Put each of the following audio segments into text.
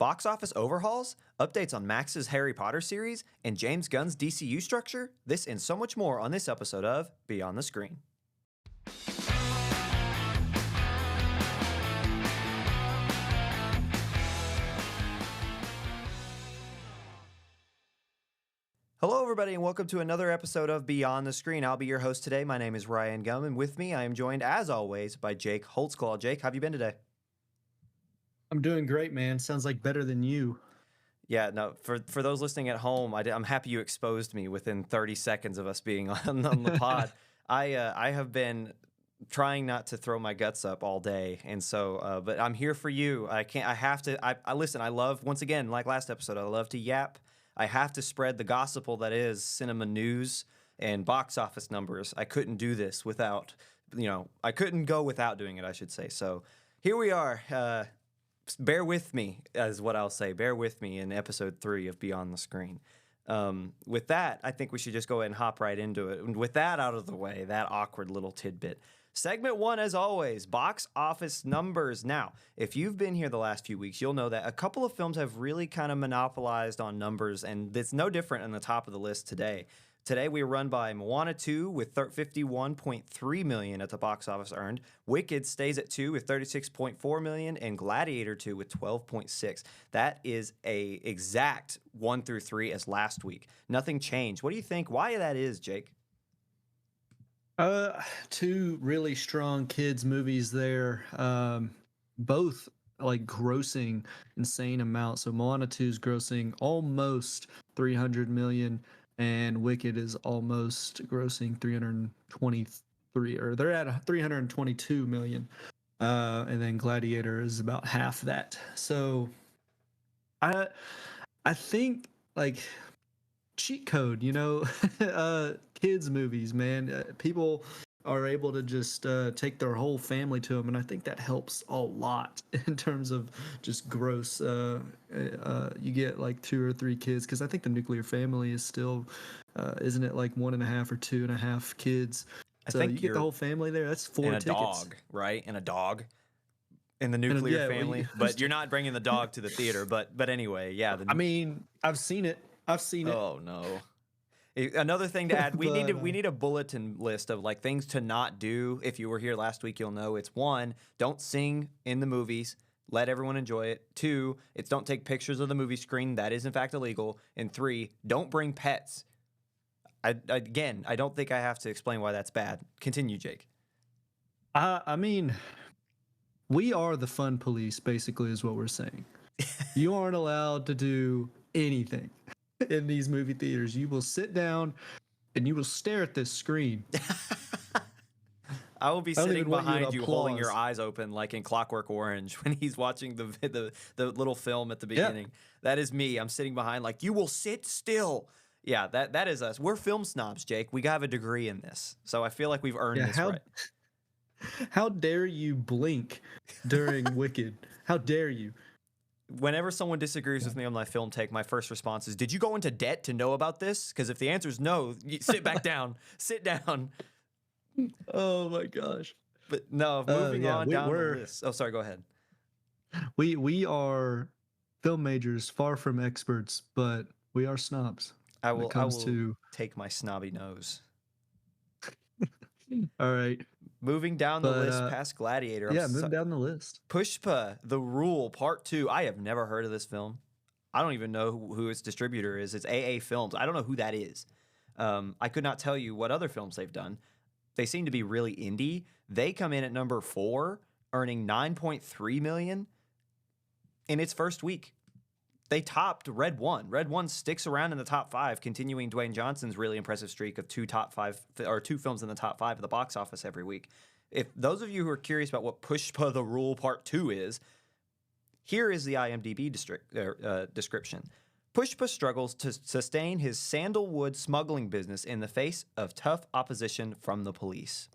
box office overhauls, updates on Max's Harry Potter series, and James Gunn's DCU structure? This and so much more on this episode of Beyond the Screen. Hello, everybody, and welcome to another episode of Beyond the Screen. I'll be your host today. My name is Ryan Gum, and with me, I am joined, as always, by Jake Holtzclaw. Jake, how have you been today? I'm doing great, man. Sounds like better than you. Yeah, no, for those listening at home, I'm happy you exposed me within 30 seconds of us being on the pod. I have been trying not to throw my guts up all day, and so, but I'm here for you. I have to, I listen, I love, once again, like last episode, I love to yap. I have to spread the gospel that is cinema news and box office numbers. I couldn't do this without, I couldn't go without doing it, I should say. So here we are. Bear with me, is what I'll say. Bear with me in episode 3 of Beyond the Screen. With that, I think we should just go ahead and hop right into it. And with that out of the way, that awkward little tidbit. Segment 1, as always, box office numbers. Now, if you've been here the last few weeks, you'll know that a couple of films have really kind of monopolized on numbers, and it's no different on the top of the list today. Today, we are run by Moana 2 with $51.3 million at the box office earned. Wicked stays at 2 with $36.4 million, and Gladiator 2 with $12.6. That is a exact 1 through 3 as last week. Nothing changed. What do you think? Why that is, Jake? Two really strong kids movies there. Both like grossing insane amounts. So Moana 2 is grossing almost 300 million, and Wicked is almost grossing 323, or they're at 322 million. And then Gladiator is about half that. So I think like cheat code, kids movies, man. People are able to just take their whole family to them, and I think that helps a lot in terms of just gross. You get like 2 or 3 kids, because I think the nuclear family is still, isn't it like 1.5 or 2.5 kids? So you get the whole family there. That's 4 tickets. And a dog, right? And a dog in the nuclear family. But you're not bringing the dog to the theater. But anyway, yeah. I mean, I've seen it. Oh no. Another thing to add, we need a bulletin list of like things to not do. If you were here last week, you'll know it's 1, don't sing in the movies. Let everyone enjoy it. 2, it's don't take pictures of the movie screen. That is in fact illegal. And 3, don't bring pets. I don't think I have to explain why that's bad. Continue, Jake. I mean, we are the fun police, basically, is what we're saying. You aren't allowed to do anything in these movie theaters. You will sit down and you will stare at this screen. I will be sitting behind you holding your eyes open like in Clockwork Orange when he's watching the little film at the beginning. Yeah. That is me. I'm sitting behind like, you will sit still. Yeah, that is us. We're film snobs, Jake. We have a degree in this. So I feel like we've earned this right. How dare you blink during Wicked? How dare you? Whenever someone disagrees with me on my film take, my first response is, did you go into debt to know about this? Because if the answer is no, sit back down. Sit down. Oh, my gosh. But no, moving on down the list. Oh, sorry, go ahead. We are film majors, far from experts, but we are snobs. I will take my snobby nose. All right. Moving down the list past Gladiator. Moving down the list. Pushpa, The Rule, Part 2. I have never heard of this film. I don't even know who its distributor is. It's AA Films. I don't know who that is. I could not tell you what other films they've done. They seem to be really indie. They come in at number 4, earning $9.3 million in its first week. They topped Red One. Red One sticks around in the top 5, continuing Dwayne Johnson's really impressive streak of 2 films in the top 5 of the box office every week. If those of you who are curious about what Pushpa The Rule Part 2 is, here is the IMDb description. Pushpa struggles to sustain his sandalwood smuggling business in the face of tough opposition from the police.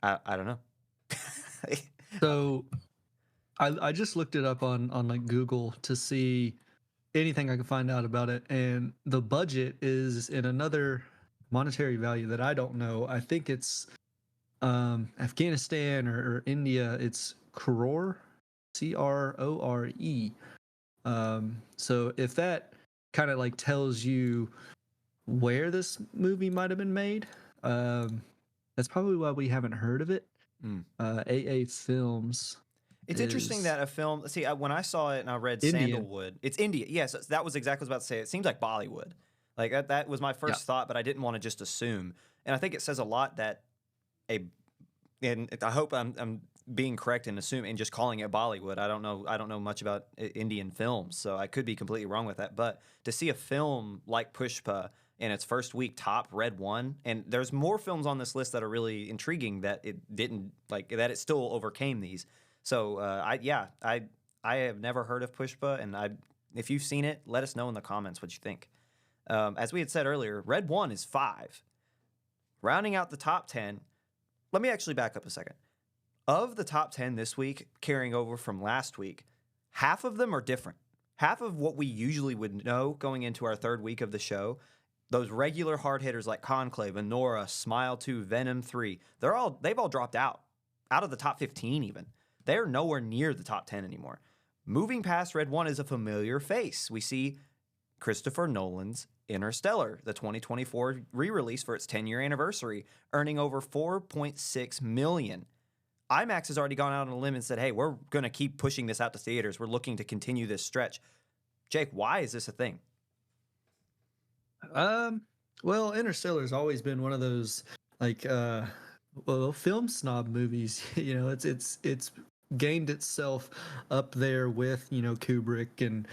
I don't know. So I just looked it up on like Google to see anything I could find out about it, and the budget is in another monetary value that I don't know. I think it's Afghanistan or India. It's crore. Crore. So if that kind of like tells you where this movie might have been made, um, that's probably why we haven't heard of it. Mm. AA Films It's interesting is that a film. See, when I saw it and I read Indian. Sandalwood, it's India. Yes, that was exactly what I was about to say. It seems like Bollywood. Like that was my Yeah. first thought, but I didn't want to just assume. And I think it says a lot that a. And I hope I'm being correct in assuming and just calling it Bollywood. I don't know much about Indian films, so I could be completely wrong with that. But to see a film like Pushpa in its first week top read one, and there's more films on this list that are really intriguing that it didn't like that it still overcame these. So I have never heard of Pushpa, and if you've seen it, let us know in the comments what you think. As we had said earlier, Red One is 5, rounding out the top 10. Let me actually back up a second. Of the top 10 this week, carrying over from last week, half of them are different. Half of what we usually would know going into our third week of the show, those regular hard hitters like Conclave, Anora, Smile 2, Venom 3, they've all dropped out of the top 15 even. They're nowhere near the top 10 anymore. Moving past Red 1 is a familiar face. We see Christopher Nolan's Interstellar, the 2024 re-release for its 10-year anniversary, earning over $4.6 million. IMAX has already gone out on a limb and said, hey, we're going to keep pushing this out to theaters. We're looking to continue this stretch. Jake, why is this a thing? Well, Interstellar has always been one of those like film snob movies. It's gained itself up there with Kubrick and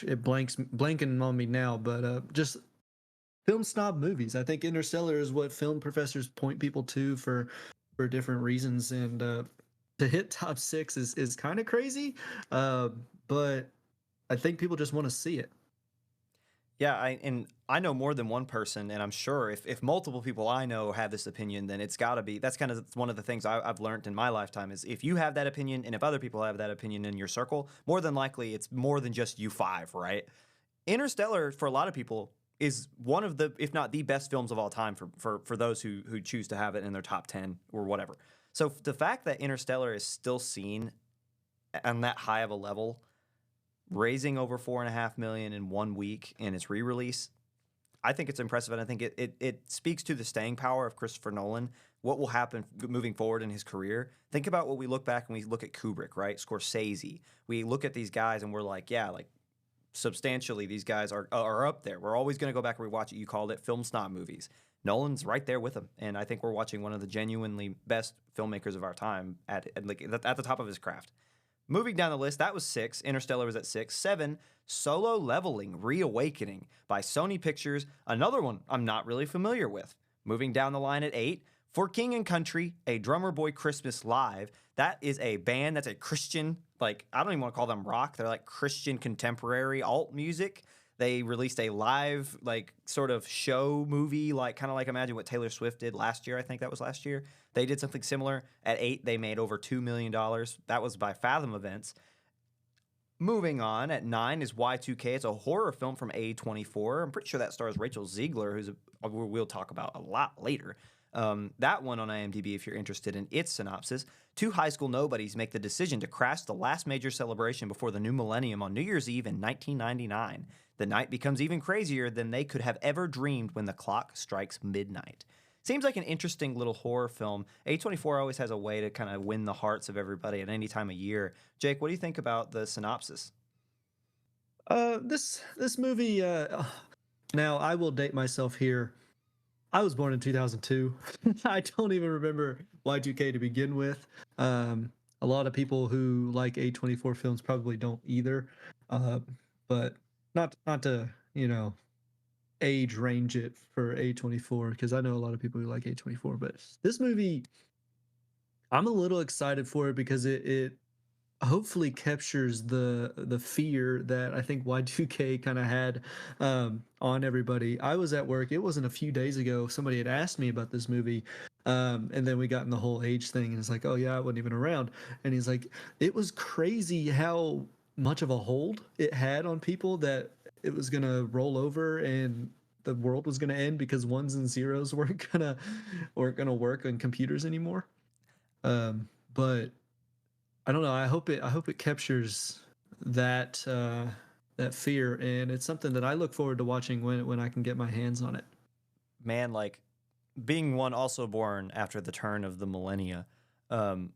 it blanking on me now, but just film snob movies. I think Interstellar is what film professors point people to for different reasons, and to hit top 6 is kind of crazy, but I think people just want to see it. Yeah, I know more than one person, and I'm sure if multiple people I know have this opinion, then it's got to be. That's kind of one of the things I've learned in my lifetime is if you have that opinion, and if other people have that opinion in your circle, more than likely it's more than just you five, right? Interstellar, for a lot of people, is one of the, if not the best films of all time for those who choose to have it in their top 10 or whatever. So the fact that Interstellar is still seen on that high of a level, raising over 4.5 million in 1 week in its re-release, I think it's impressive, and I think it speaks to the staying power of Christopher Nolan. What will happen moving forward in his career? Think about what we look back and we look at Kubrick, right? Scorsese. We look at these guys and we're like, yeah, like substantially these guys are up there. We're always going to go back and rewatch it. You called it film snob movies. Nolan's right there with them, and I think we're watching one of the genuinely best filmmakers of our time at the top of his craft. Moving down the list, that was 6. Interstellar was at 6. 7, Solo Leveling Reawakening by Sony Pictures, another one I'm not really familiar with. Moving down the line at 8, For King and Country, A Drummer Boy Christmas Live. That is a band that's a Christian, like, I don't even want to call them rock. They're like Christian contemporary alt music. They released a live, like, sort of show movie, like, kind of like imagine what Taylor Swift did last year. I think that was last year. They did something similar. At 8, they made over $2 million. That was by Fathom Events. Moving on, at 9 is Y2K. It's a horror film from A24. I'm pretty sure that stars Rachel Ziegler, we'll talk about a lot later. That one on IMDb, if you're interested in its synopsis. 2 high school nobodies make the decision to crash the last major celebration before the new millennium on New Year's Eve in 1999. The night becomes even crazier than they could have ever dreamed when the clock strikes midnight. Seems like an interesting little horror film. A24 always has a way to kind of win the hearts of everybody at any time of year. Jake, what do you think about the synopsis? This movie. Now I will date myself here. I was born in 2002. I don't even remember Y2K to begin with. A lot of people who like A24 films probably don't either. But not to age range it for A24 because I know a lot of people who like A24. But this movie, I'm a little excited for it because it hopefully captures the fear that I think Y2K kind of had on everybody. I was at work. It wasn't a few days ago. Somebody had asked me about this movie. And then we got in the whole age thing, and it's like, oh yeah, I wasn't even around. And he's like, it was crazy how much of a hold it had on people that it was gonna roll over and the world was gonna end because ones and zeros weren't gonna work on computers anymore. But I don't know. I hope it captures that that fear, and it's something that I look forward to watching when I can get my hands on it. Man, like being one also born after the turn of the millennia, um,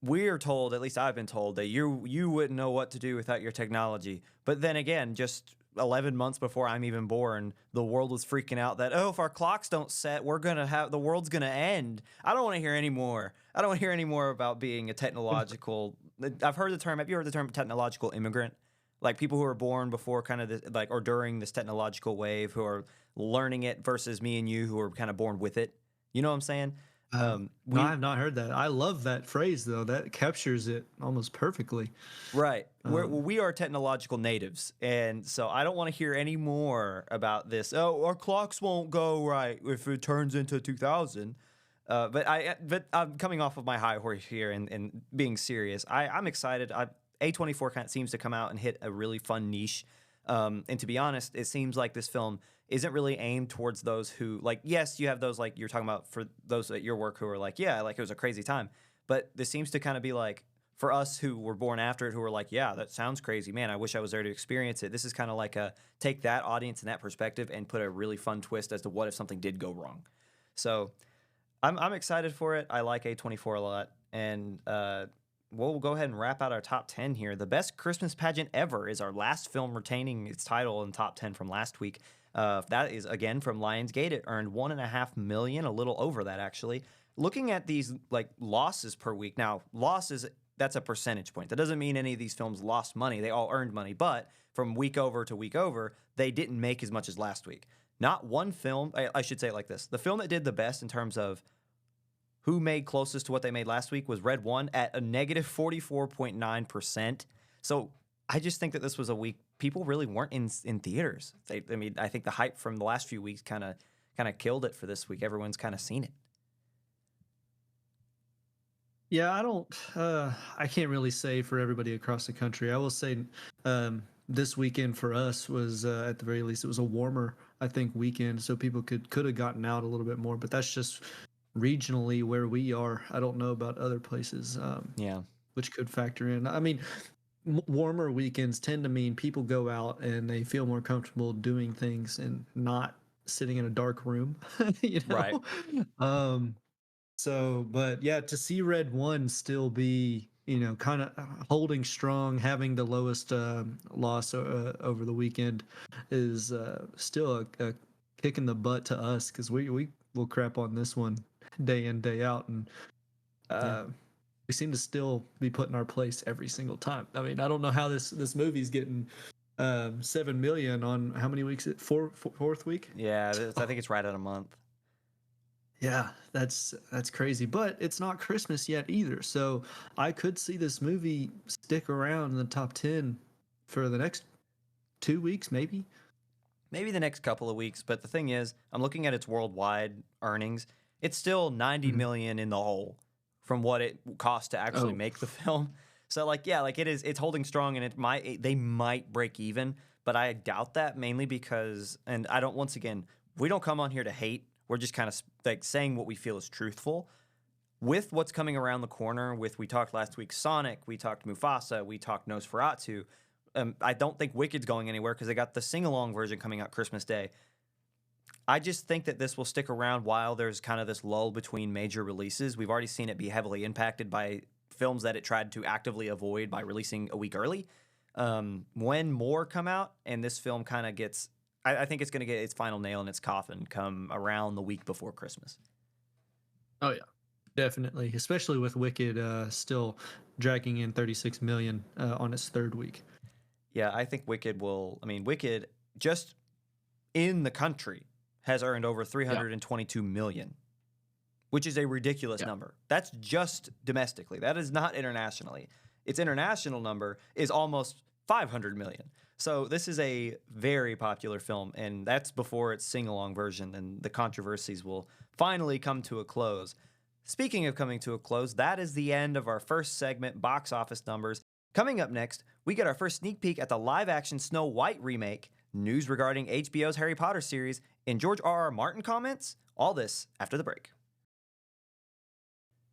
we are told, at least I've been told, that you wouldn't know what to do without your technology. But then again, just 11 months before I'm even born, the world was freaking out that, oh, if our clocks don't set, the world's gonna end. I don't want to hear any more. I don't want to hear any more about being a technological. I've heard the term. Have you heard the term technological immigrant? Like people who are born before kind of this, like or during this technological wave, who are learning it versus me and you who are kind of born with it. You know what I'm saying? No, I We have not heard that. I love that phrase though. That captures it almost perfectly. Right. Um, We are technological natives. And so I don't want to hear any more about this. Oh, our clocks won't go right if it turns into 2000. But I'm coming off of my high horse here and being serious. I'm excited. A24 kind of seems to come out and hit a really fun niche. And to be honest, it seems like this film isn't really aimed towards those who like, yes, you have those like you're talking about for those at your work who are like, yeah, like it was a crazy time. But this seems to kind of be like, for us who were born after it, who were like, yeah, that sounds crazy, man. I wish I was there to experience it. This is kind of like a take that audience and that perspective and put a really fun twist as to what if something did go wrong. So I'm excited for it. I like A24 a lot, and we'll go ahead and wrap out our top 10 here. The best Christmas pageant ever is our last film retaining its title in top 10 from last week. That is again from Lionsgate. It earned 1.5 million, a little over that actually. Looking at these like losses per week, now losses that's a percentage point. That doesn't mean any of these films lost money. They all earned money, but from week over to week over, they didn't make as much as last week. Not one film, I should say it like this. The film that did the best in terms of who made closest to what they made last week was Red One at a negative 44.9%. So I just think that this was a week people really weren't in theaters. I mean, I think the hype from the last few weeks kind of killed it for this week. Everyone's kind of seen it. yeah, I can't really say for everybody across the country. I will say this weekend for us was at the very least it was a warmer, I think, weekend, so people could have gotten out a little bit more. But that's just regionally where we are. I don't know about other places, Yeah. which could factor in. I mean, warmer weekends tend to mean people go out and they feel more comfortable doing things and not sitting in a dark room, you Right. know. Um, so, but yeah, to see Red One still be, kind of holding strong, having the lowest loss over the weekend is still a kick in the butt to us because we will crap on this one day in, day out. And Yeah. uh, we seem to still be put in our place every single time. I mean, I don't know how this movie's getting 7 million on how many weeks? Fourth week? Yeah. I think it's right at a month. Yeah, that's crazy. But it's not Christmas yet either. So I could see this movie stick around in the top 10 for the next 2 weeks, maybe. Maybe the next couple of weeks. But the thing is, I'm looking at its worldwide earnings. It's still 90 Mhm. million in the hole from what it cost to actually Oh, make the film. So like, yeah, like it's holding strong and they might break even, but I doubt that mainly because, and I don't, once again, we don't come on here to hate. We're just kind of like saying what we feel is truthful. With what's coming around the corner, we talked last week Sonic, we talked Mufasa, we talked Nosferatu. I don't think Wicked's going anywhere because they got the sing along version coming out Christmas Day. I just think that this will stick around while there's kind of this lull between major releases. We've already seen it be heavily impacted by films that it tried to actively avoid by releasing a week early. When more come out and this film kind of gets, I think it's going to get its final nail in its coffin come around the week before Christmas. oh yeah, definitely. Especially with Wicked still dragging in 36 million on its third week. Yeah, I think Wicked just in the country has earned over Yeah. 322 million, which is a ridiculous Yeah. number. That's just domestically. That is not internationally. Its international number is almost 500 million. So this is a very popular film, and that's before its sing-along version, and the controversies will finally come to a close. Speaking of coming to a close, that is the end of our first segment, box office numbers. Coming up next, we get our first sneak peek at the live-action Snow White remake, news regarding HBO's Harry Potter series, and George R. R. Martin comments. All this after the break.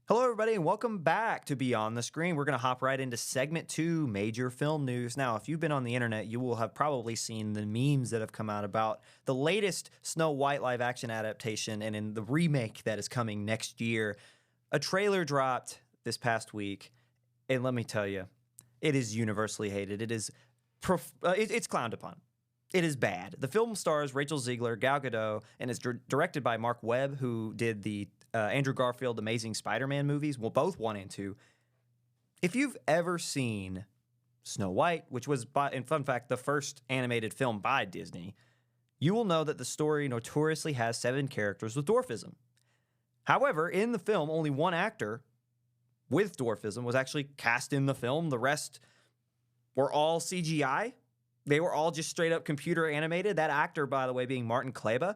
Hello, everybody, and welcome back to Beyond the Screen. We're going to hop right into segment 2, major film news. Now, if you've been on the internet, you will have probably seen the memes that have come out about the latest Snow White live action adaptation and in the remake that is coming next year. A trailer dropped this past week, and let me tell you, it is universally hated. It is it's clowned upon. It is bad. The film stars Rachel Ziegler, Gal Gadot, and is directed by Mark Webb, who did the Andrew Garfield Amazing Spider-Man movies, well, both 1 and 2. If you've ever seen Snow White, which was, in fun fact, the first animated film by Disney, you will know that the story notoriously has 7 characters with dwarfism. However, in the film, only 1 actor with dwarfism was actually cast in the film. The rest were all CGI. They were all just straight up computer animated. That actor, by the way, being Martin Kleba.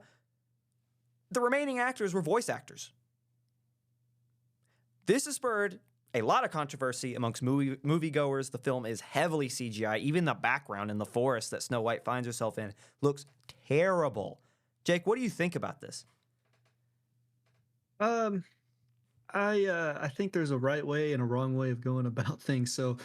The remaining actors were voice actors. This has spurred a lot of controversy amongst moviegoers. The film is heavily CGI. Even the background in the forest that Snow White finds herself in looks terrible. Jake, what do you think about this? I think there's a right way and a wrong way of going about things. So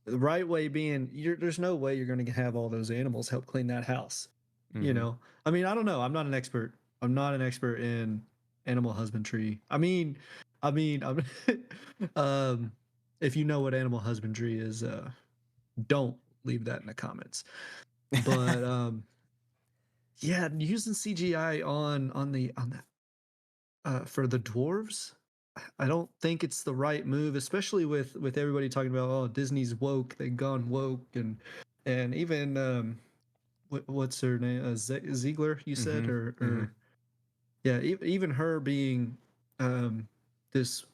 the right way being, there's no way you're going to have all those animals help clean that house. You know, I mean, I don't know. I'm not an expert. I'm not an expert in animal husbandry. If you know what animal husbandry is, don't leave that in the comments. But yeah, using CGI on that for the dwarves, I don't think it's the right move, especially with everybody talking about, oh, Disney's woke, they've gone woke, and even what's her name, Ziegler, you said, or yeah, even her being this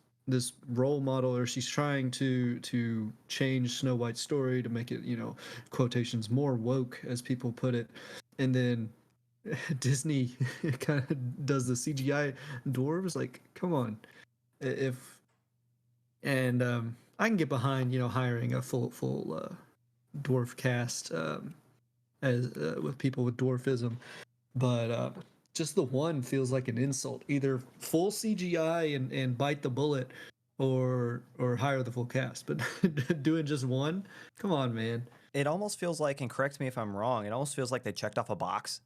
role model, or she's trying to change Snow White's story to make it, quotations, more woke, as people put it, and then Disney kind of does the CGI dwarves. Like, come on. I can get behind hiring a full dwarf cast as with people with dwarfism, but just the one feels like an insult. Either full CGI and bite the bullet, or hire the full cast. But doing just one, come on, man. It almost feels like, and correct me if I'm wrong, it almost feels like they checked off a box.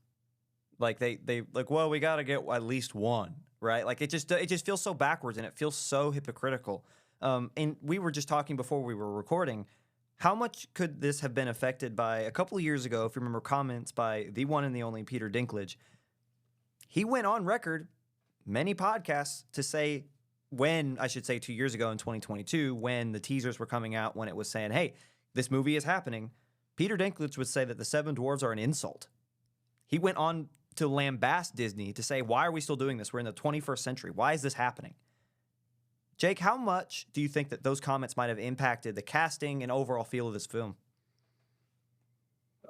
Like they like, well, we got to get at least one, right? Like it just feels so backwards, and it feels so hypocritical. And we were just talking before we were recording, how much could this have been affected by a couple of years ago, if you remember, comments by the one and the only Peter Dinklage. He went on record, many podcasts, to say, when, I should say 2 years ago in 2022, when the teasers were coming out, when it was saying, hey, this movie is happening, Peter Dinklage would say that the 7 dwarves are an insult. He went on to lambast Disney to say, why are we still doing this? We're in the 21st century. Why is this happening? Jake, how much do you think that those comments might have impacted the casting and overall feel of this film?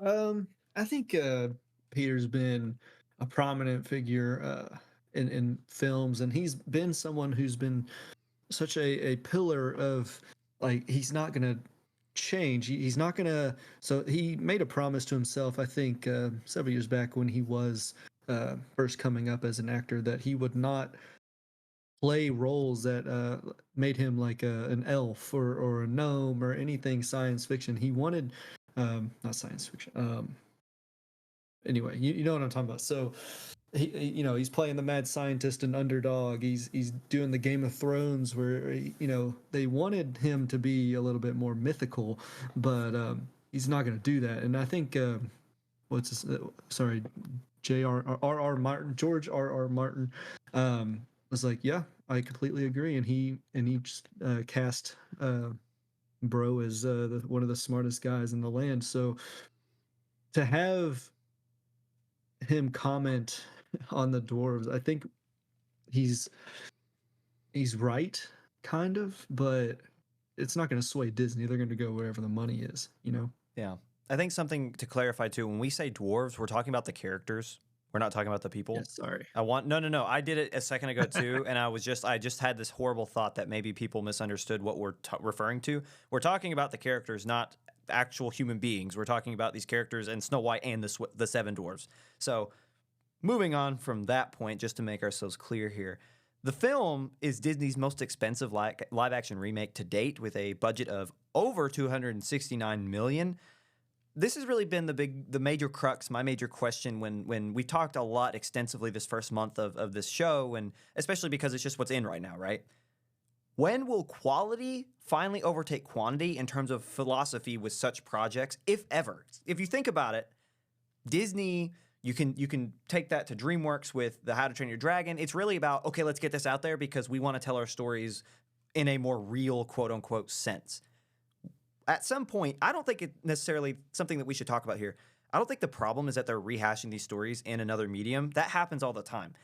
I think Peter's been a prominent figure in films, and he's been someone who's been such a pillar of, like, he's not going to change. He's not going to. So he made a promise to himself, I think, several years back when he was first coming up as an actor, that he would not play roles that made him like an elf or a gnome or anything science fiction. He wanted, not science fiction. Anyway, you know what I'm talking about. So he's playing the mad scientist and underdog. He's doing the Game of Thrones, where they wanted him to be a little bit more mythical, but he's not going to do that. And I think George R.R. Martin was like, yeah, I completely agree, and he just cast Bro as one of the smartest guys in the land. So to have him comment on the dwarves, I think he's right, kind of, but it's not going to sway Disney. They're going to go wherever the money is, Yeah. I think something to clarify too, when we say dwarves, we're talking about the characters. We're not talking about the people. Yeah, sorry. No. I did it a second ago too, and I just had this horrible thought that maybe people misunderstood what we're referring to. We're talking about the characters, not actual human beings. We're talking about these characters and Snow White and the 7 dwarves. So, moving on from that point, just to make ourselves clear here, The film is Disney's most expensive live action remake to date with a budget of over 269 million. This has really been the major crux, my major question when we talked a lot extensively this first month of this show, and especially because it's just what's in right now, right? When will quality finally overtake quantity in terms of philosophy with such projects, if ever? If you think about it, Disney, you can take that to DreamWorks with the How to Train Your Dragon. It's really about, okay, let's get this out there because we want to tell our stories in a more real, quote unquote, sense. At some point, I don't think it necessarily something that we should talk about here. I don't think the problem is that they're rehashing these stories in another medium. That happens all the time.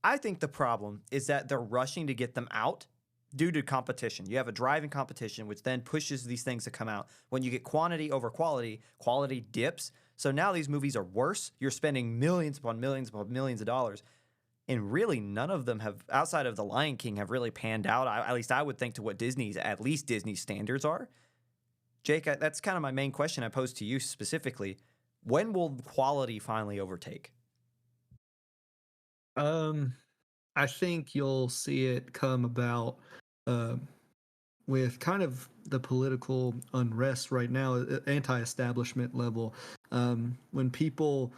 I think the problem is that they're rushing to get them out due to competition. You have a driving competition, which then pushes these things to come out. When you get quantity over quality, quality dips. So now these movies are worse. You're spending millions upon millions of dollars. And really, none of them have, outside of The Lion King, have really panned out. At least I would think to what at least Disney's standards are. Jake, that's kind of my main question I posed to you specifically. When will quality finally overtake? I think you'll see it come about um, with kind of the political unrest right now, anti-establishment level. When people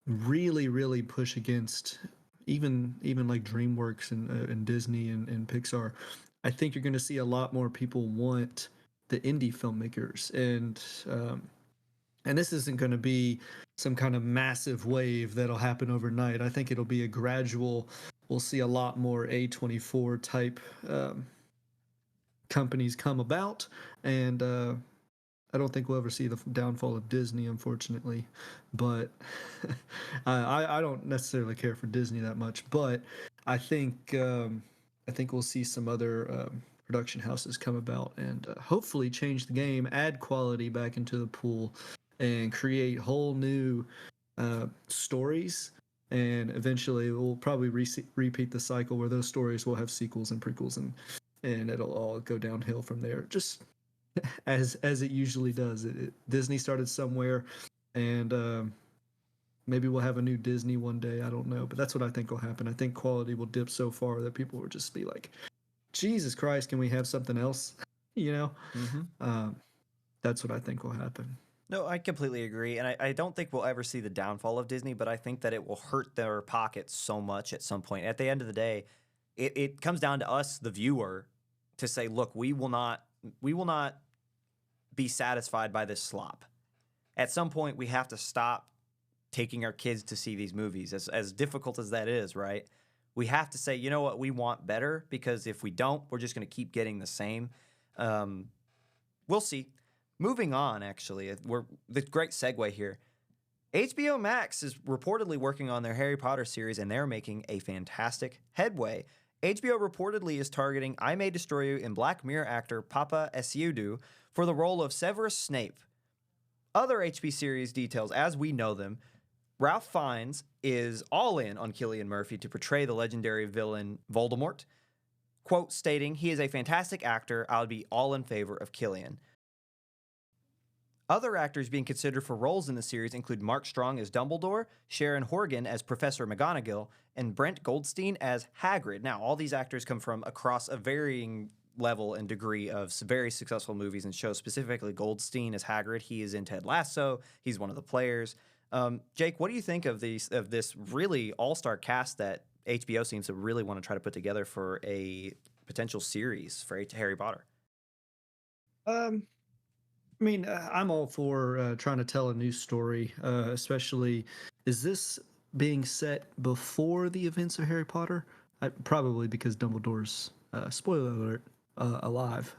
really push against even like DreamWorks and Disney and Pixar, I think you're going to see a lot more people want the indie filmmakers, and this isn't going to be some kind of massive wave that'll happen overnight. I think it'll be a gradual. We'll see a lot more A24 type companies come about, and I don't think we'll ever see the downfall of Disney, unfortunately. But I don't necessarily care for Disney that much. But I think we'll see some other production houses come about and hopefully change the game, add quality back into the pool, and create whole new stories. And eventually, we'll probably repeat the cycle where those stories will have sequels and prequels, and it'll all go downhill from there. Just as it usually does. Disney started somewhere, and maybe we'll have a new Disney one day. I don't know, but that's what I think will happen. I think quality will dip so far that people will just be like, "Jesus Christ, can we have something else?" You know, that's what I think will happen. No, I completely agree. And I don't think we'll ever see the downfall of Disney, but I think that it will hurt their pockets so much at some point. At the end of the day, it comes down to us, the viewer, to say, look, we will not be satisfied by this slop. At some point, we have to stop taking our kids to see these movies, as difficult as that is, right? We have to say, you know what, we want better, because if we don't, we're just going to keep getting the same. We'll see. Moving on, actually, the great segue here. HBO Max is reportedly working on their Harry Potter series, and they're making a fantastic headway. HBO reportedly is targeting I May Destroy You and Black Mirror actor Papa Esiudu for the role of Severus Snape. Other HBO series details, as we know them, Ralph Fiennes is all in on Cillian Murphy to portray the legendary villain Voldemort, quote stating, "He is a fantastic actor. I would be all in favor of Cillian." Other actors being considered for roles in the series include Mark Strong as Dumbledore, Sharon Horgan as Professor McGonagall, and Brent Goldstein as Hagrid. Now, all these actors come from across a varying level and degree of very successful movies and shows, specifically Goldstein as Hagrid. He is in Ted Lasso. He's one of the players. Jake, what do you think of this really all-star cast that HBO seems to really want to try to put together for a potential series for Harry Potter? I mean, I'm all for trying to tell a new story, especially, is this being set before the events of Harry Potter? Probably because Dumbledore's, spoiler alert, alive.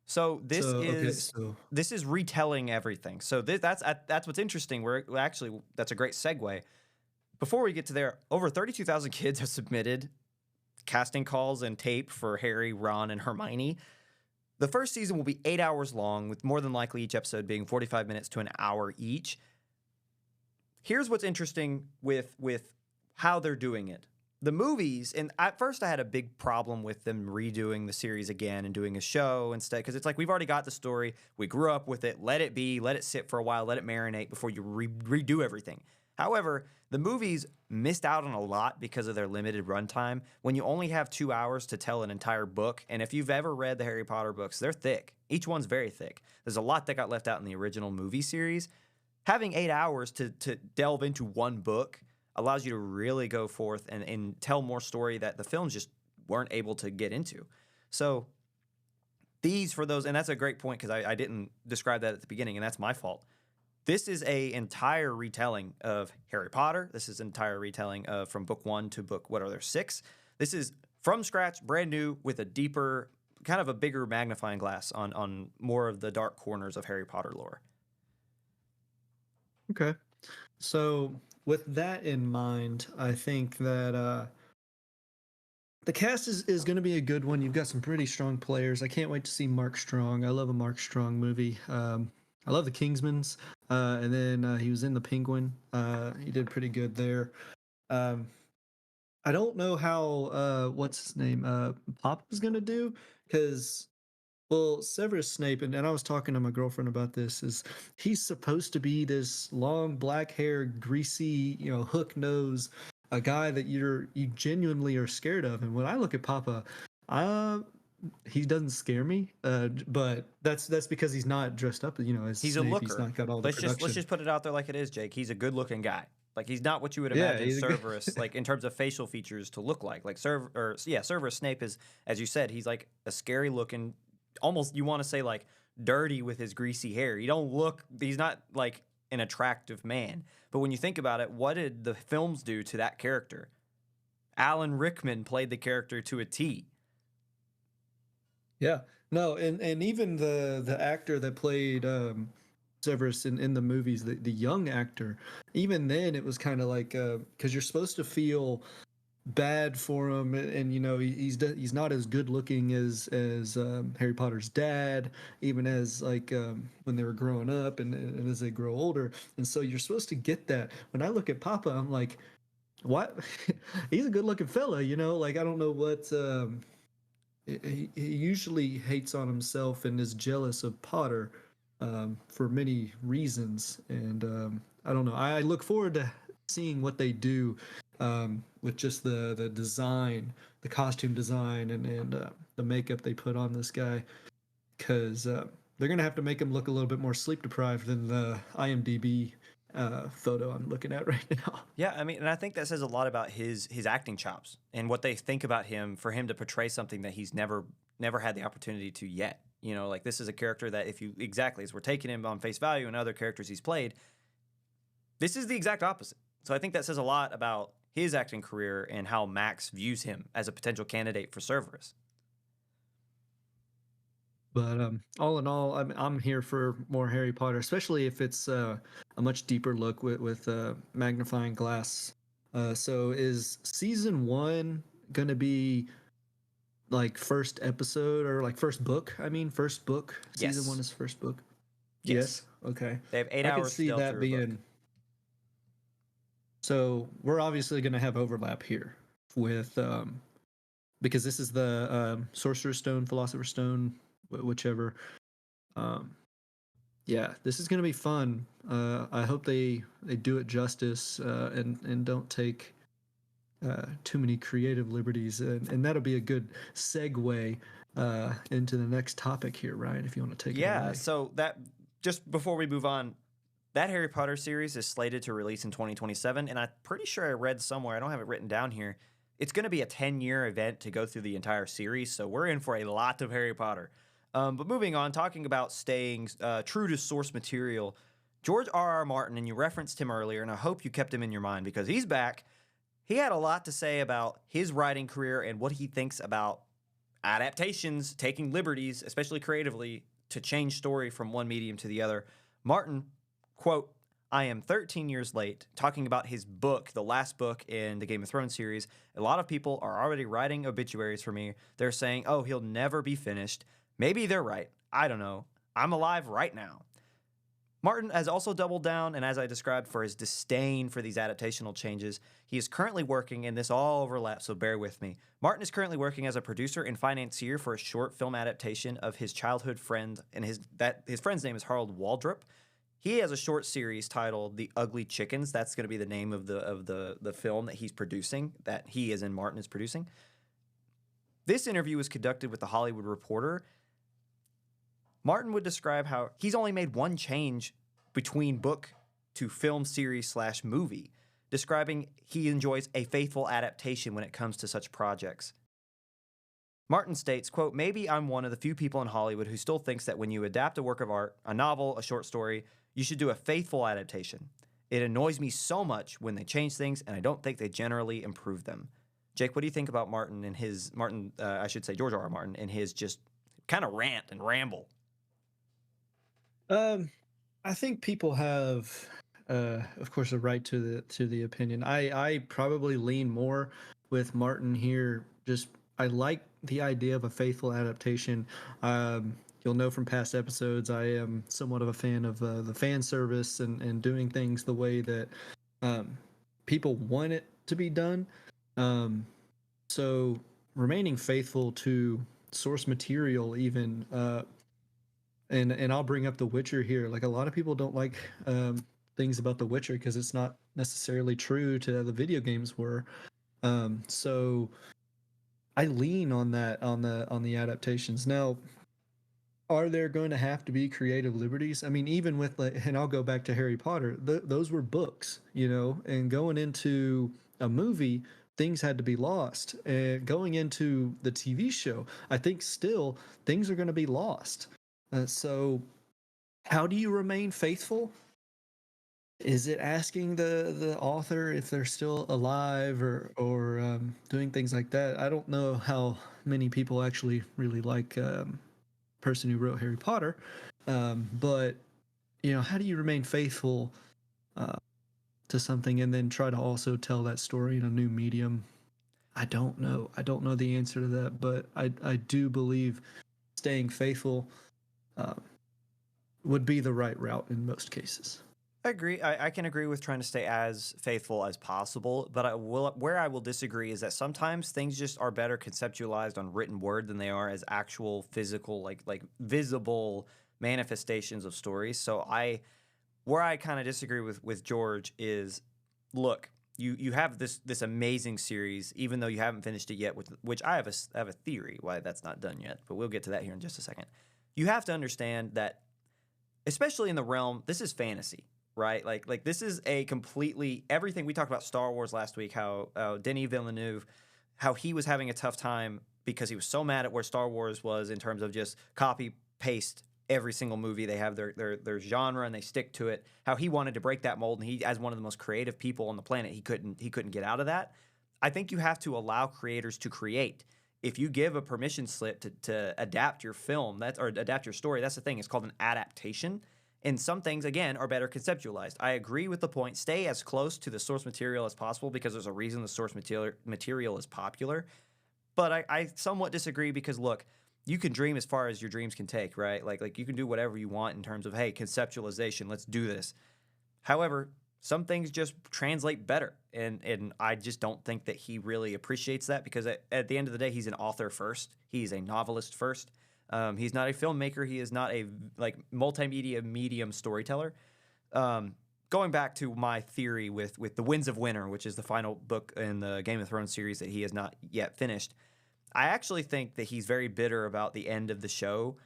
So this okay, is this is retelling everything. So that's what's interesting. That's a great segue. Before we get to there, over 32,000 kids have submitted casting calls and tape for Harry, Ron, and Hermione. The first season will be 8 hours long, with more than likely each episode being 45 minutes to an hour each. Here's what's interesting with how they're doing it. The movies, and at first I had a big problem with them redoing the series again and doing a show instead, because it's like, we've already got the story, we grew up with it, let it be, let it sit for a while, let it marinate before you redo everything. However, the movies missed out on a lot because of their limited runtime. When you only have 2 hours to tell an entire book, and if you've ever read the Harry Potter books, they're thick. Each one's very thick. There's a lot that got left out in the original movie series. Having 8 hours to delve into one book allows you to really go forth and tell more story that the films just weren't able to get into. So these for those, and that's a great point because I didn't describe that at the beginning, and that's my fault. This is a entire retelling of Harry Potter. This is an entire retelling of from book 1 to book, what are there, 6? This is from scratch, brand new, with a deeper, kind of a bigger magnifying glass on more of the dark corners of Harry Potter lore. Okay. So with that in mind, I think that the cast is going to be a good one. You've got some pretty strong players. I can't wait to see Mark Strong. I love a Mark Strong movie. I love the Kingsmans, and then he was in the Penguin. He did pretty good there. Um, I don't know how what's his name Pop was going to do because well, Severus Snape, and I was talking to my girlfriend about this, is he's supposed to be this long black hair, greasy, hook nose, a guy that you genuinely are scared of. And when I look at Papa, uh, he doesn't scare me. But that's because he's not dressed up, as He's Snape. a He's looker. not got all the production. Let's just put it out there like it is, Jake. He's a good looking guy. Like he's not what you would Yeah, imagine he's a good- Cerberus, like in terms of facial features, to look like. Like Cerberus Snape is, as you said, he's like a scary looking, almost you want to say like dirty with his greasy hair. He's not like an attractive man. But when you think about it, what did the films do to that character? Alan Rickman played the character to a T. Yeah. No, and even the actor that played Severus in the movies, the young actor, even then it was kind of like because you're supposed to feel bad for him, and he's not as good looking as Harry Potter's dad, even as like when they were growing up and as they grow older, and so you're supposed to get that. When I look at Papa, I'm like, what? He's a good looking fella, like I don't know what. He usually hates on himself and is jealous of Potter for many reasons. And I don't know. I look forward to seeing what they do with just the design, the costume design, and the makeup they put on this guy. Because they're going to have to make him look a little bit more sleep deprived than the IMDb photo I'm looking at right now. Yeah, I mean, and I think that says a lot about his acting chops and what they think about him for him to portray something that he's never had the opportunity to yet. Like this is a character that as we're taking him on face value and other characters he's played, this is the exact opposite. So I think that says a lot about his acting career and how Max views him as a potential candidate for Cerberus. But all in all, I'm here for more Harry Potter, especially if it's a much deeper look with magnifying glass. So is season 1 gonna be like first episode or like first book? I mean, first book. Season Yes. 1 is first book. Yes. Okay. They have 8 I hours could see still that through a being. book. So we're obviously gonna have overlap here with because this is the Sorcerer's Stone, Philosopher's Stone, whichever. Um, yeah, this is going to be fun. I hope they do it justice and don't take too many creative liberties, and that'll be a good segue into the next topic here, Ryan. If you want to take it away. So that just before we move on, that Harry Potter series is slated to release in 2027, and I'm pretty sure I read somewhere, I don't have it written down here, it's going to be a 10-year event to go through the entire series, so we're in for a lot of Harry Potter. But moving on, talking about staying true to source material, George R.R. Martin, and you referenced him earlier, and I hope you kept him in your mind because he's back. He had a lot to say about his writing career and what he thinks about adaptations, taking liberties, especially creatively, to change story from one medium to the other. Martin, quote, I am 13 years late, talking about his book, the last book in the Game of Thrones series. A lot of people are already writing obituaries for me. They're saying, oh, he'll never be finished. Maybe they're right. I don't know. I'm alive right now. Martin has also doubled down, and as I described, for his disdain for these adaptational changes. He is currently working, and this all overlaps, so bear with me. Martin is currently working as a producer and financier for a short film adaptation of his childhood friend, and his friend's name is Harold Waldrop. He has a short series titled The Ugly Chickens. That's going to be the name of the film that he's producing, that he, as in Martin, is producing. This interview was conducted with The Hollywood Reporter. Martin would describe how he's only made one change between book to film series / movie, describing he enjoys a faithful adaptation when it comes to such projects. Martin states, quote, "Maybe I'm one of the few people in Hollywood who still thinks that when you adapt a work of art, a novel, a short story, you should do a faithful adaptation. It annoys me so much when they change things, and I don't think they generally improve them." Jake, what do you think about George R. R. Martin, and his just kind of rant and ramble? I think people have, of course, a right to the opinion. I probably lean more with Martin here. Just I like the idea of a faithful adaptation. You'll know from past episodes, I am somewhat of a fan of the fan service and doing things the way that people want it to be done. So remaining faithful to source material, even and I'll bring up The Witcher here. Like a lot of people don't like things about The Witcher because it's not necessarily true to the video games were. So I lean on that on the adaptations. Now, are there going to have to be creative liberties? I mean, even with and I'll go back to Harry Potter. Those were books, you know, and going into a movie, things had to be lost. And going into the TV show, I think still things are going to be lost. So, how do you remain faithful? Is it asking the author if they're still alive or doing things like that? I don't know how many people actually really like person who wrote Harry Potter, but you know, how do you remain faithful uh, to something and then try to also tell that story in a new medium? I don't know. I don't know the answer to that, but I do believe staying faithful uh, would be the right route in most cases. I agree. I can agree with trying to stay as faithful as possible, but where I will disagree is that sometimes things just are better conceptualized on written word than they are as actual physical, like visible manifestations of stories. So where I kind of disagree with George is, look, you have this amazing series, even though you haven't finished it yet, with which I have a theory why that's not done yet, but we'll get to that here in just a second. You have to understand that, especially in the realm, this is fantasy, right? Like this is a completely everything we talked about Star Wars last week. How Denis Villeneuve, how he was having a tough time because he was so mad at where Star Wars was in terms of just copy paste every single movie. They have their genre and they stick to it. How he wanted to break that mold, and he, as one of the most creative people on the planet, he couldn't get out of that. I think you have to allow creators to create. If you give a permission slip to adapt your film, or adapt your story, that's the thing. It's called an adaptation. And some things, again, are better conceptualized. I agree with the point. Stay as close to the source material as possible because there's a reason the source material is popular. But I somewhat disagree because, look, you can dream as far as your dreams can take, right? Like you can do whatever you want in terms of, hey, conceptualization, let's do this. However, some things just translate better. And I just don't think that he really appreciates that because at the end of the day, he's an author first. He's a novelist first. He's not a filmmaker. He is not a multimedia medium storyteller. Going back to my theory with The Winds of Winter, which is the final book in the Game of Thrones series that he has not yet finished, I actually think that he's very bitter about the end of the show.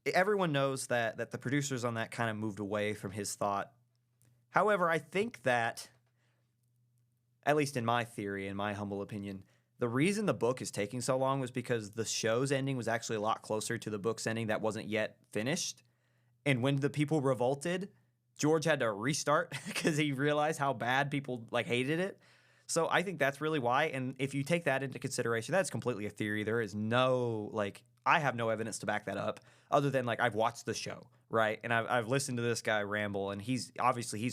Everyone knows that the producers on that kind of moved away from his thought. However, I think that, at least in my theory, in my humble opinion, the reason the book is taking so long was because the show's ending was actually a lot closer to the book's ending that wasn't yet finished. And when the people revolted, George had to restart because he realized how bad people hated it. So I think that's really why. And if you take that into consideration, that's completely a theory. There is no I have no evidence to back that up other than I've watched the show, right? And I've listened to this guy ramble, and he's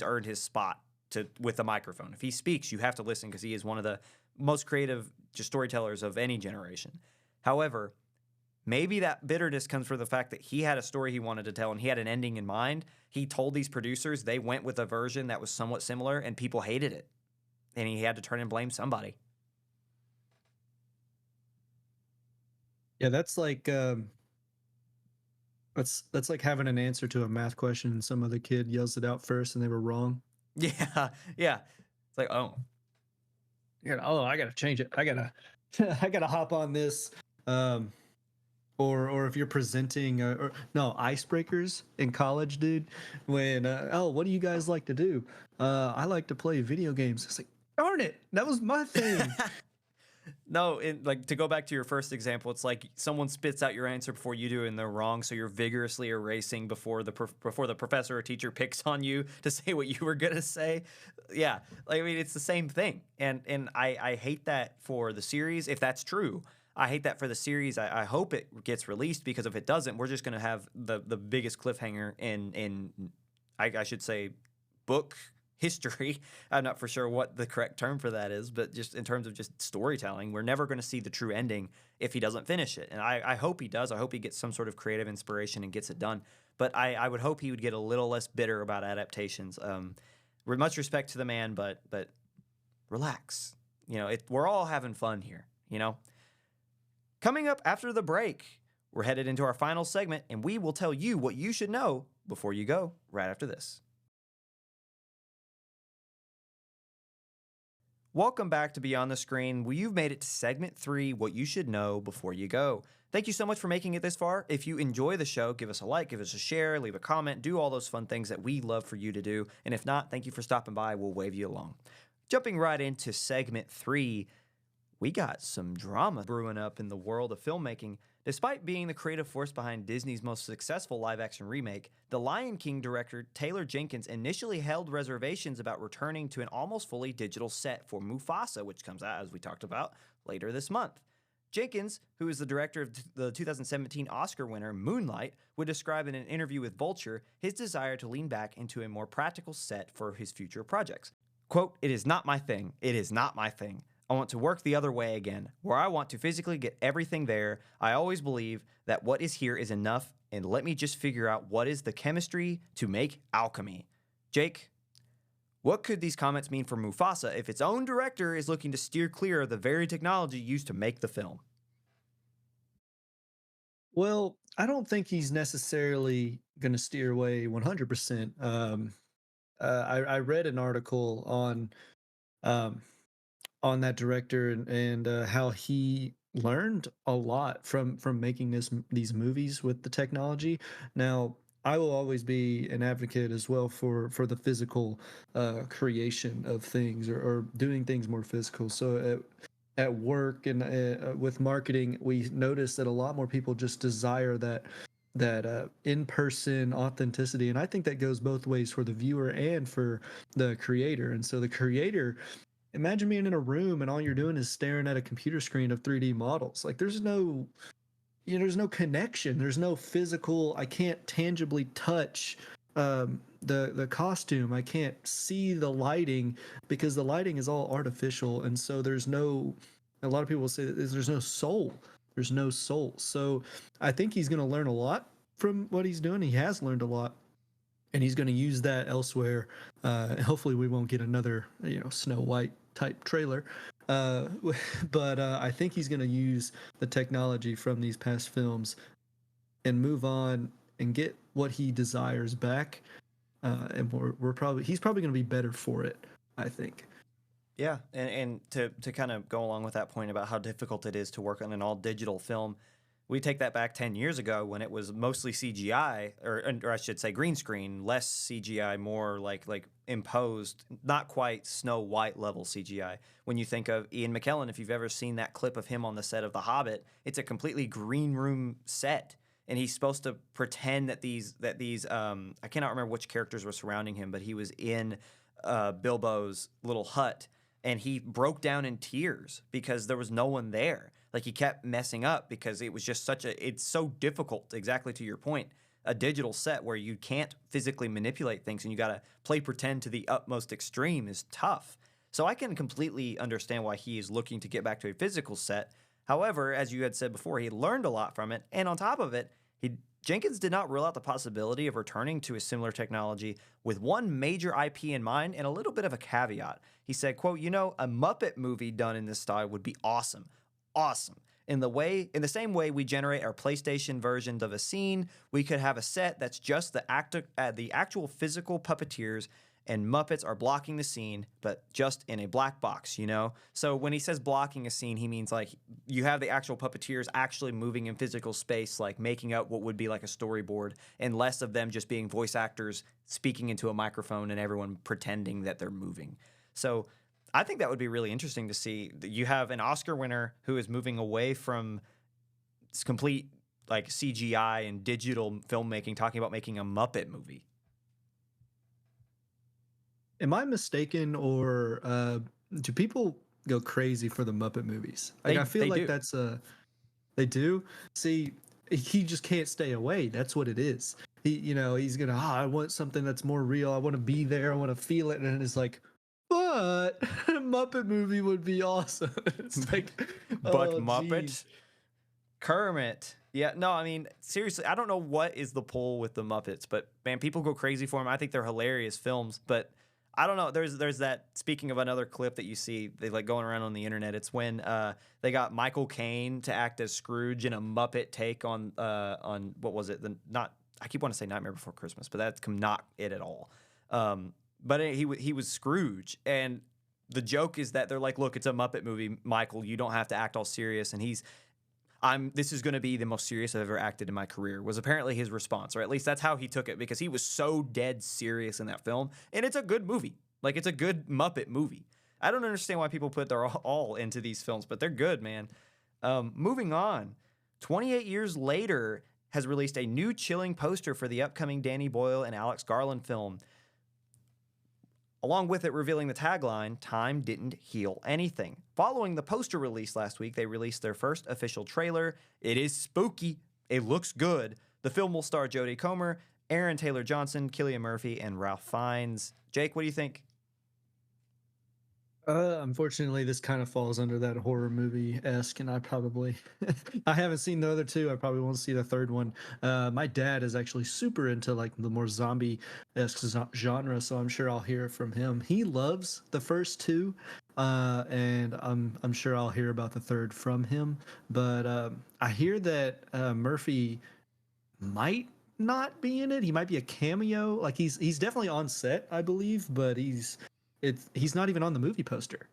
earned his spot with the microphone. If he speaks, you have to listen because he is one of the most creative just storytellers of any generation. However, maybe that bitterness comes from the fact that he had a story he wanted to tell and he had an ending in mind. He told these producers, they went with a version that was somewhat similar, and people hated it. And he had to turn and blame somebody. Yeah, that's That's like having an answer to a math question and some other kid yells it out first and they were wrong. Yeah, yeah. It's like, oh, Oh, I gotta change it. I gotta I gotta hop on this. Um, or if you're presenting or no icebreakers in college, dude. When oh, what do you guys like to do? I like to play video games. It's like, darn it, that was my thing. no, like to go back to your first example, it's like someone spits out your answer before you do, and they're wrong. So you're vigorously erasing before the professor or teacher picks on you to say what you were gonna say. Yeah, like, I mean, it's the same thing, and I hate that for the series if that's true. I hate that for the series. I hope it gets released because if it doesn't, we're just gonna have the biggest cliffhanger in I should say book history. I'm not for sure what the correct term for that is, but just in terms of just storytelling, we're never going to see the true ending if he doesn't finish it. And I hope he does. I hope he gets some sort of creative inspiration and gets it done. But I would hope he would get a little less bitter about adaptations. With much respect to the man, but relax. You know, we're all having fun here. You know, coming up after the break, we're headed into our final segment, and we will tell you what you should know before you go. Right after this. Welcome back to Beyond the Screen. Well, you've made it to segment 3, what you should know before you go. Thank you so much for making it this far. If you enjoy the show, give us a like, give us a share, leave a comment, do all those fun things that we love for you to do. And if not, thank you for stopping by. We'll wave you along. Jumping right into segment 3, we got some drama brewing up in the world of filmmaking. Despite being the creative force behind Disney's most successful live-action remake, the Lion King director Taylor Jenkins initially held reservations about returning to an almost fully digital set for Mufasa, which comes out, as we talked about, later this month. Jenkins, who is the director of the 2017 Oscar winner Moonlight, would describe in an interview with Vulture his desire to lean back into a more practical set for his future projects. Quote, "It is not my thing. It is not my thing. I want to work the other way again, where I want to physically get everything there. I always believe that what is here is enough, and let me just figure out what is the chemistry to make alchemy." Jake, what could these comments mean for Mufasa if its own director is looking to steer clear of the very technology used to make the film? Well, I don't think he's necessarily going to steer away 100%. I read an article um, on that director and how he learned a lot from making these movies with the technology. Now, I will always be an advocate as well for the physical creation of things or doing things more physical. So at work and with marketing, we notice that a lot more people just desire that in-person authenticity, and I think that goes both ways for the viewer and for the creator. And so the creator, imagine being in a room and all you're doing is staring at a computer screen of 3D models. Like there's no, there's no connection. There's no physical. I can't tangibly touch the costume. I can't see the lighting because the lighting is all artificial, and so there's no. A lot of people say that there's no soul. There's no soul. So I think he's going to learn a lot from what he's doing. He has learned a lot, and he's going to use that elsewhere. Hopefully, we won't get another Snow White type trailer. Uh, but I think he's going to use the technology from these past films and move on and get what he desires back. And he's probably going to be better for it, I think. Yeah, and to kind of go along with that point about how difficult it is to work on an all digital film, we take that back 10 years ago when it was mostly CGI, or I should say green screen, less CGI, more like imposed, not quite Snow White level CGI. When you think of Ian McKellen, if you've ever seen that clip of him on the set of The Hobbit, it's a completely green room set. And he's supposed to pretend that these I cannot remember which characters were surrounding him, but he was in Bilbo's little hut, and he broke down in tears because there was no one there. Like he kept messing up because it was just it's so difficult, exactly to your point, a digital set where you can't physically manipulate things and you got to play pretend to the utmost extreme is tough. So I can completely understand why he is looking to get back to a physical set. However, as you had said before, he learned a lot from it. And on top of it, Jenkins did not rule out the possibility of returning to a similar technology with one major IP in mind and a little bit of a caveat. He said, quote, a Muppet movie done in this style would be awesome. Awesome. In the same way we generate our PlayStation versions of a scene, we could have a set that's just the actual physical puppeteers, and Muppets are blocking the scene, but just in a black box, you know? So when he says blocking a scene, he means like you have the actual puppeteers actually moving in physical space, like making up what would be like a storyboard, and less of them just being voice actors speaking into a microphone and everyone pretending that they're moving. So I think that would be really interesting to see. You have an Oscar winner who is moving away from complete like CGI and digital filmmaking, talking about making a Muppet movie. Am I mistaken, or do people go crazy for the Muppet movies? Like, I feel like do. that's they do. See, he just can't stay away. That's what it is. He's gonna. I want something that's more real. I want to be there. I want to feel it. And it's like, but a Muppet movie would be awesome. It's like, but oh, Muppet, geez. Kermit. Yeah, no, I mean, seriously, I don't know what is the pull with the Muppets, but man, people go crazy for them. I think they're hilarious films, but I don't know. There's that. Speaking of another clip that you see, they like going around on the internet. It's when they got Michael Caine to act as Scrooge in a Muppet take on what was it? I keep wanting to say Nightmare Before Christmas, but that's not it at all. But he was Scrooge, and the joke is that they're like, look, it's a Muppet movie, Michael. You don't have to act all serious, and this is going to be the most serious I've ever acted in my career, was apparently his response, or at least that's how he took it, because he was so dead serious in that film, and it's a good movie. Like, it's a good Muppet movie. I don't understand why people put their all into these films, but they're good, man. Moving on, 28 years later has released a new chilling poster for the upcoming Danny Boyle and Alex Garland film. Along with it revealing the tagline, "Time didn't heal anything." Following the poster release last week, they released their first official trailer. It is spooky. It looks good. The film will star Jodie Comer, Aaron Taylor Johnson, Cillian Murphy, and Ralph Fiennes. Jake, what do you think? Unfortunately, this kind of falls under that horror movie-esque, and I haven't seen the other two. I probably won't see the third one. My dad is actually super into like the more zombie-esque genre, so I'm sure I'll hear from him. He loves the first two, and I'm sure I'll hear about the third from him. But I hear that Murphy might not be in it. He might be a cameo. Like he's definitely on set, I believe, but he's not even on the movie poster.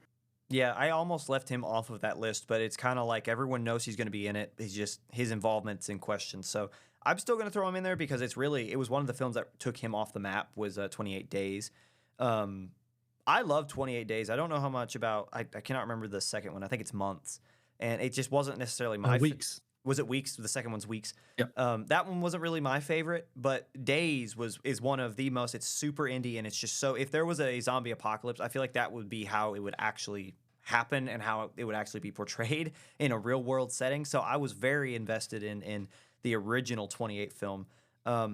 Yeah, I almost left him off of that list, but it's kind of like everyone knows he's going to be in it. He's just his involvement's in question. So I'm still going to throw him in there because it was one of the films that took him off the map was 28 Days. I love 28 Days. I don't know how much about I cannot remember the second one. I think it's Months, and it just wasn't necessarily my Weeks. Was it Weeks? The second one's Weeks. Yep. That one wasn't really my favorite, but Days is one of the most. It's super indie, and it's just so. If there was a zombie apocalypse, I feel like that would be how it would actually happen and how it would actually be portrayed in a real world setting. So I was very invested in the original 28 film.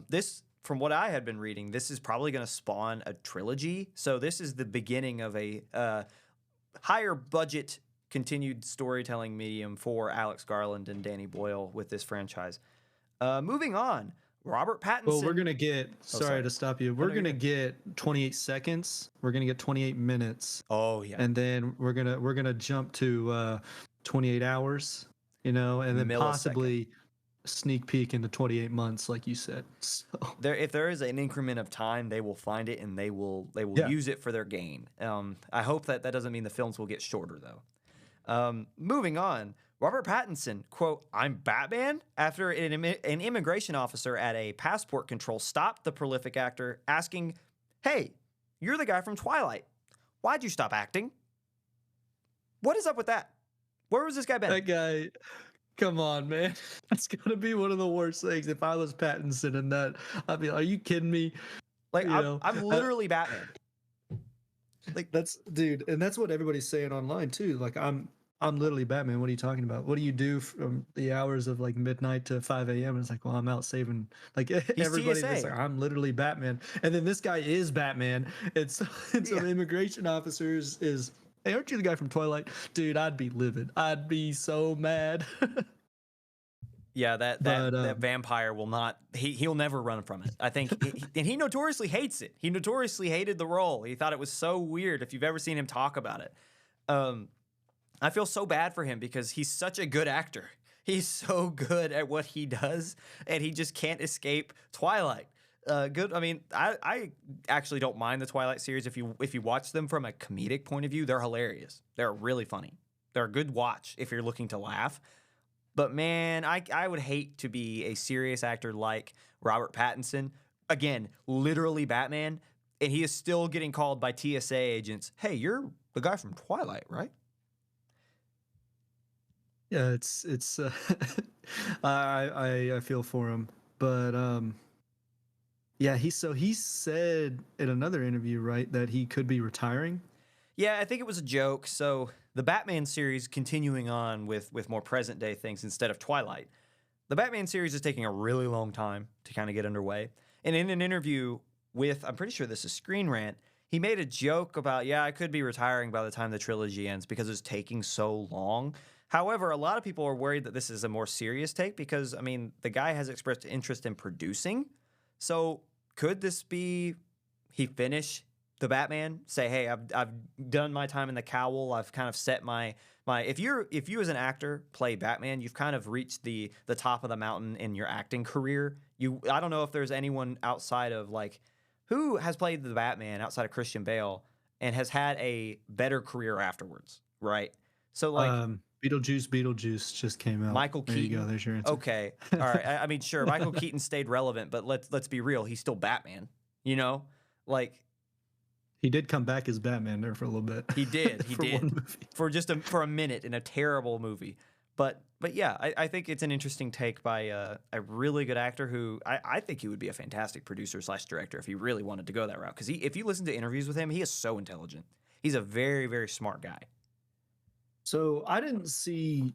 This, from what I had been reading, this is probably going to spawn a trilogy. So this is the beginning of a higher budget continued storytelling medium for Alex Garland and Danny Boyle with this franchise. Moving on, Robert Pattinson. Well, we're gonna get. Sorry to stop you. We're gonna get 28 seconds. We're gonna get 28 minutes. Oh yeah. And then we're gonna jump to 28 hours. And then possibly sneak peek into 28 months, like you said. So. If there is an increment of time, they will find it and they will use it for their gain. I hope that doesn't mean the films will get shorter though. Moving on, Robert Pattinson, quote, "I'm Batman," after an immigration officer at a passport control stopped the prolific actor, asking, "Hey, you're the guy from Twilight. Why'd you stop acting?" What is up with that? Where was this guy been? That guy, come on, man. That's gotta be one of the worst things. If I was Pattinson and that, I'd be like, are you kidding me? Like, I'm literally Batman. Like dude, and that's what everybody's saying online too. Like I'm literally Batman. What are you talking about? What do you do from the hours of like midnight to 5 a.m.? And it's like, well, I'm out saving. Like everybody's just like, I'm literally Batman. And then this guy is Batman. Some immigration officers is, hey, aren't you the guy from Twilight? Dude, I'd be livid. I'd be so mad. Yeah, that vampire will not. He'll never run from it. I think, and he notoriously hates it. He notoriously hated the role. He thought it was so weird. If you've ever seen him talk about it, I feel so bad for him because he's such a good actor. He's so good at what he does, and he just can't escape Twilight. Good. I mean, I actually don't mind the Twilight series if you watch them from a comedic point of view. They're hilarious. They're really funny. They're a good watch if you're looking to laugh. But man, I would hate to be a serious actor like Robert Pattinson. Again, literally Batman, and he is still getting called by TSA agents. Hey, you're the guy from Twilight, right? Yeah, it's I feel for him, but yeah, he said in another interview, right, that he could be retiring. Yeah, I think it was a joke. So the Batman series continuing on with more present day things instead of Twilight. The Batman series is taking a really long time to kind of get underway. And in an interview with, I'm pretty sure this is Screen Rant, he made a joke about, yeah, I could be retiring by the time the trilogy ends because it's taking so long. However, a lot of people are worried that this is a more serious take because, I mean, the guy has expressed interest in producing. So could this be he finish the Batman, say, hey, I've done my time in the cowl. I've kind of set my if you as an actor play Batman, you've kind of reached the top of the mountain in your acting career. I don't know if there's anyone outside of like who has played the Batman outside of Christian Bale and has had a better career afterwards, right? So like Beetlejuice just came out. Michael There Keaton. you go. There's your answer. Okay. All right. I mean, sure, Michael Keaton stayed relevant, but let's be real. He's still Batman. You know, like He did come back as Batman there for a little bit. he did. He for did one movie. for just for a minute in a terrible movie. But yeah, I think it's an interesting take by a really good actor who I think he would be a fantastic producer / director if he really wanted to go that route. Because if you listen to interviews with him, he is so intelligent. He's a very, very smart guy. So I didn't see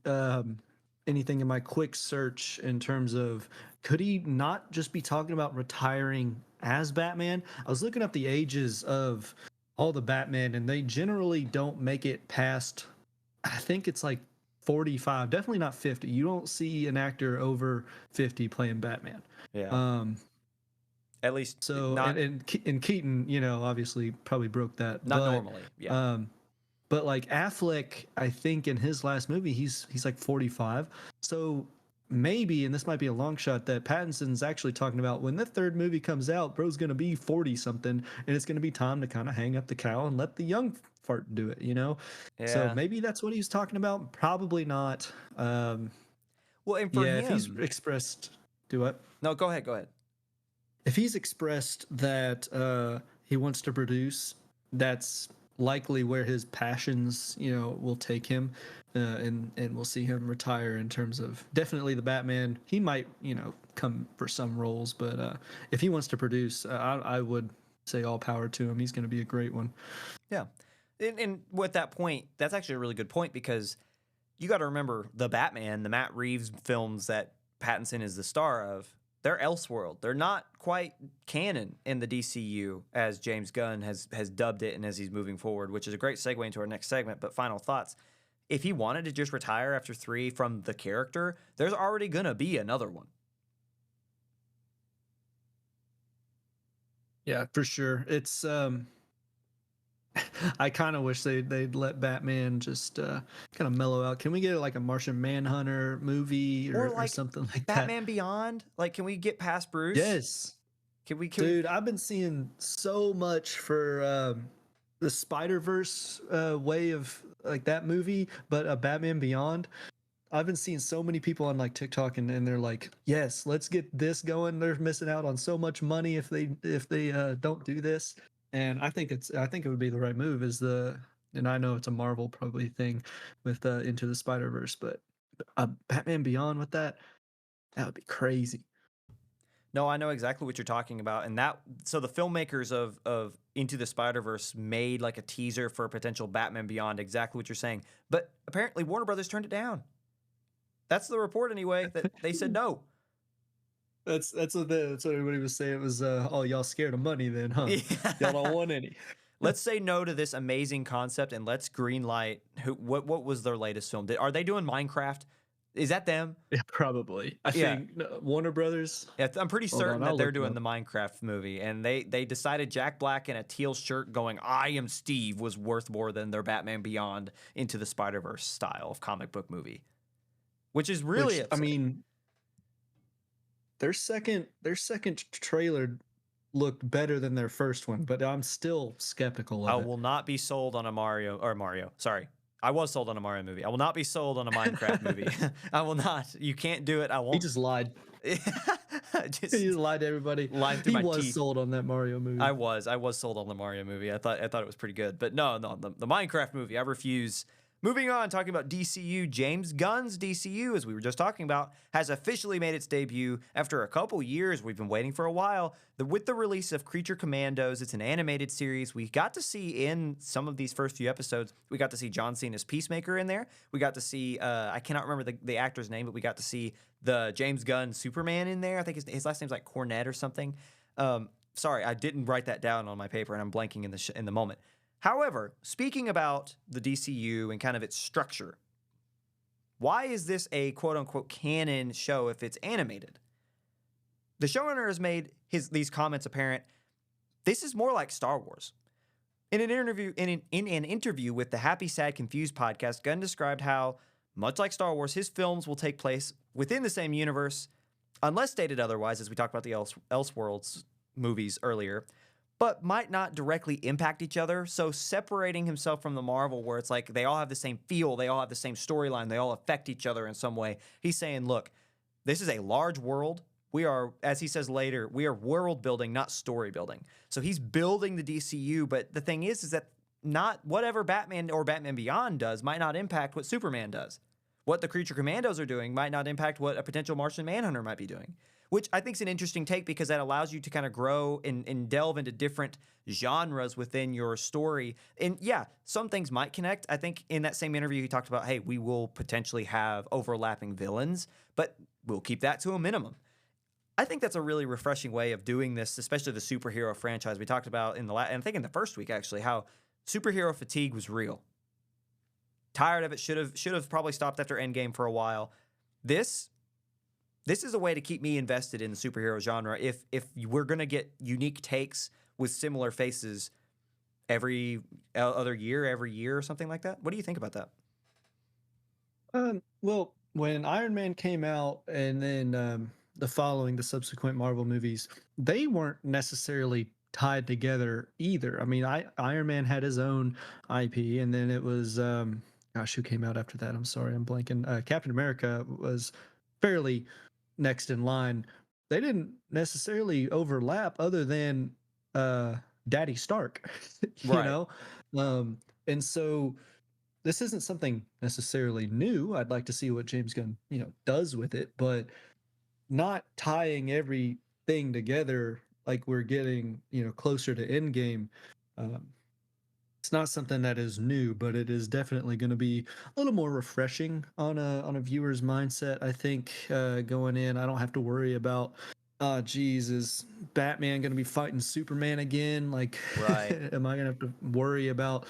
anything in my quick search in terms of could he not just be talking about retiring as Batman? I was looking up the ages of all the Batman, and they generally don't make it past, I think it's like 45, definitely not 50. You don't see an actor over 50 playing Batman. Yeah. At least So not and Keaton, you know, obviously probably broke that. not normally. Yeah. But like Affleck, I think in his last movie, he's like 45. So maybe, and this might be a long shot, that Pattinson's actually talking about when the third movie comes out, bro's gonna be 40 something, and it's gonna be time to kind of hang up the cowl and let the young fart do it, you know? So Yeah. maybe that's what he's talking about. Probably not. Well, and for Yeah, if he's him, expressed, do what? no, go ahead. Go ahead. If he's expressed that he wants to produce, that's likely where his passions, you know, will take him, and we'll see him retire in terms of definitely the Batman. He might, you know, come for some roles, but if he wants to produce, I would say all power to him. He's going to be a great one. Yeah. And with that point, that's actually a really good point because you got to remember the Batman, the Matt Reeves films that Pattinson is the star of, they're Elseworld. They're not quite canon in the DCU as James Gunn has dubbed it and as he's moving forward, which is a great segue into our next segment. But final thoughts. If he wanted to just retire after 3 from the character, there's already going to be another one. Yeah, for sure. It's I kind of wish they'd let Batman just kind of mellow out. Can we get like a Martian Manhunter movie or something like that? Batman Beyond? Like, can we get past Bruce? Yes. Dude, I've been seeing so much for the Spider-Verse way of like that movie, but Batman Beyond. I've been seeing so many people on like TikTok and they're like, yes, let's get this going. They're missing out on so much money if they don't do this. And I think it would be the right move and I know it's a Marvel probably thing with Into the Spider-Verse, but Batman Beyond with that would be crazy. No, I know exactly what you're talking about. And so the filmmakers of Into the Spider-Verse made like a teaser for a potential Batman Beyond, exactly what you're saying. But apparently Warner Brothers turned it down. That's the report anyway, that they said no. That's what everybody was saying. It was oh, y'all scared of money then, huh? Yeah. Y'all don't want any. Let's say no to this amazing concept and let's greenlight what was their latest film? Are they doing Minecraft? Is that them? Yeah, probably. I Yeah. think Warner Brothers. Yeah, I'm pretty Hold certain on, that I'll they're look it doing up. the Minecraft movie, and they decided Jack Black in a teal shirt going "I am Steve" was worth more than their Batman Beyond Into the Spider-Verse style of comic book movie, which is really Which I upsetting. mean, their second trailer looked better than their first one, but I'm still skeptical I of it. will not be sold on a Mario. Sorry, I was sold on a Mario movie. I will not be sold on a Minecraft movie. I will not. You can't do it. I He won't. just lied. He Just just lied to everybody. lying through He my was teeth. sold on that Mario movie. I was sold on the Mario movie. I thought it was pretty good, but no, the Minecraft movie, I refuse. Moving on, talking about DCU, James Gunn's DCU, as we were just talking about, has officially made its debut after a couple years. We've been waiting for a while. With the release of Creature Commandos, it's an animated series. We got to see in some of these first few episodes, we got to see John Cena's Peacemaker in there. We got to see, I cannot remember the actor's name, but we got to see the James Gunn Superman in there. I think his last name's like Cornette or something. Sorry, I didn't write that down on my paper, and I'm blanking in the moment. However, speaking about the DCU and kind of its structure, why is this a quote-unquote canon show if it's animated? The showrunner has made these comments apparent. This is more like Star Wars. In an interview with the Happy, Sad, Confused podcast, Gunn described how, much like Star Wars, his films will take place within the same universe, unless stated otherwise, as we talked about the Elseworlds movies earlier, but might not directly impact each other. So separating himself from the Marvel, where it's like they all have the same feel, they all have the same storyline, they all affect each other in some way. He's saying, look, this is a large world. We are, as he says later, we are world building, not story building. So he's building the DCU, but the thing is that not whatever Batman or Batman Beyond does might not impact what Superman does. What the Creature Commandos are doing might not impact what a potential Martian Manhunter might be doing, which I think is an interesting take because that allows you to kind of grow and delve into different genres within your story. And yeah, some things might connect. I think in that same interview, he talked about, hey, we will potentially have overlapping villains, but we'll keep that to a minimum. I think that's a really refreshing way of doing this, especially the superhero franchise. We talked about and I think in the first week, actually, how superhero fatigue was real. Tired of it, should have probably stopped after Endgame for a while. This is a way to keep me invested in the superhero genre. If we're gonna get unique takes with similar faces every other year, every year, or something like that. What do you think about that? Well, when Iron Man came out, and then the subsequent Marvel movies, they weren't necessarily tied together either. I mean, Iron Man had his own IP, and then it was gosh, who came out after that? I'm sorry, I'm blanking. Captain America was fairly next in line. They didn't necessarily overlap, other than Daddy Stark, you Right. know. And so this isn't something necessarily new. I'd like to see what James Gunn, does with it, but not tying everything together like we're getting, closer to Endgame. Um, it's not something that is new, but it is definitely going to be a little more refreshing on a viewer's mindset. I think going in, I don't have to worry about, geez, is Batman going to be fighting Superman again? Like, Right. am I going to have to worry about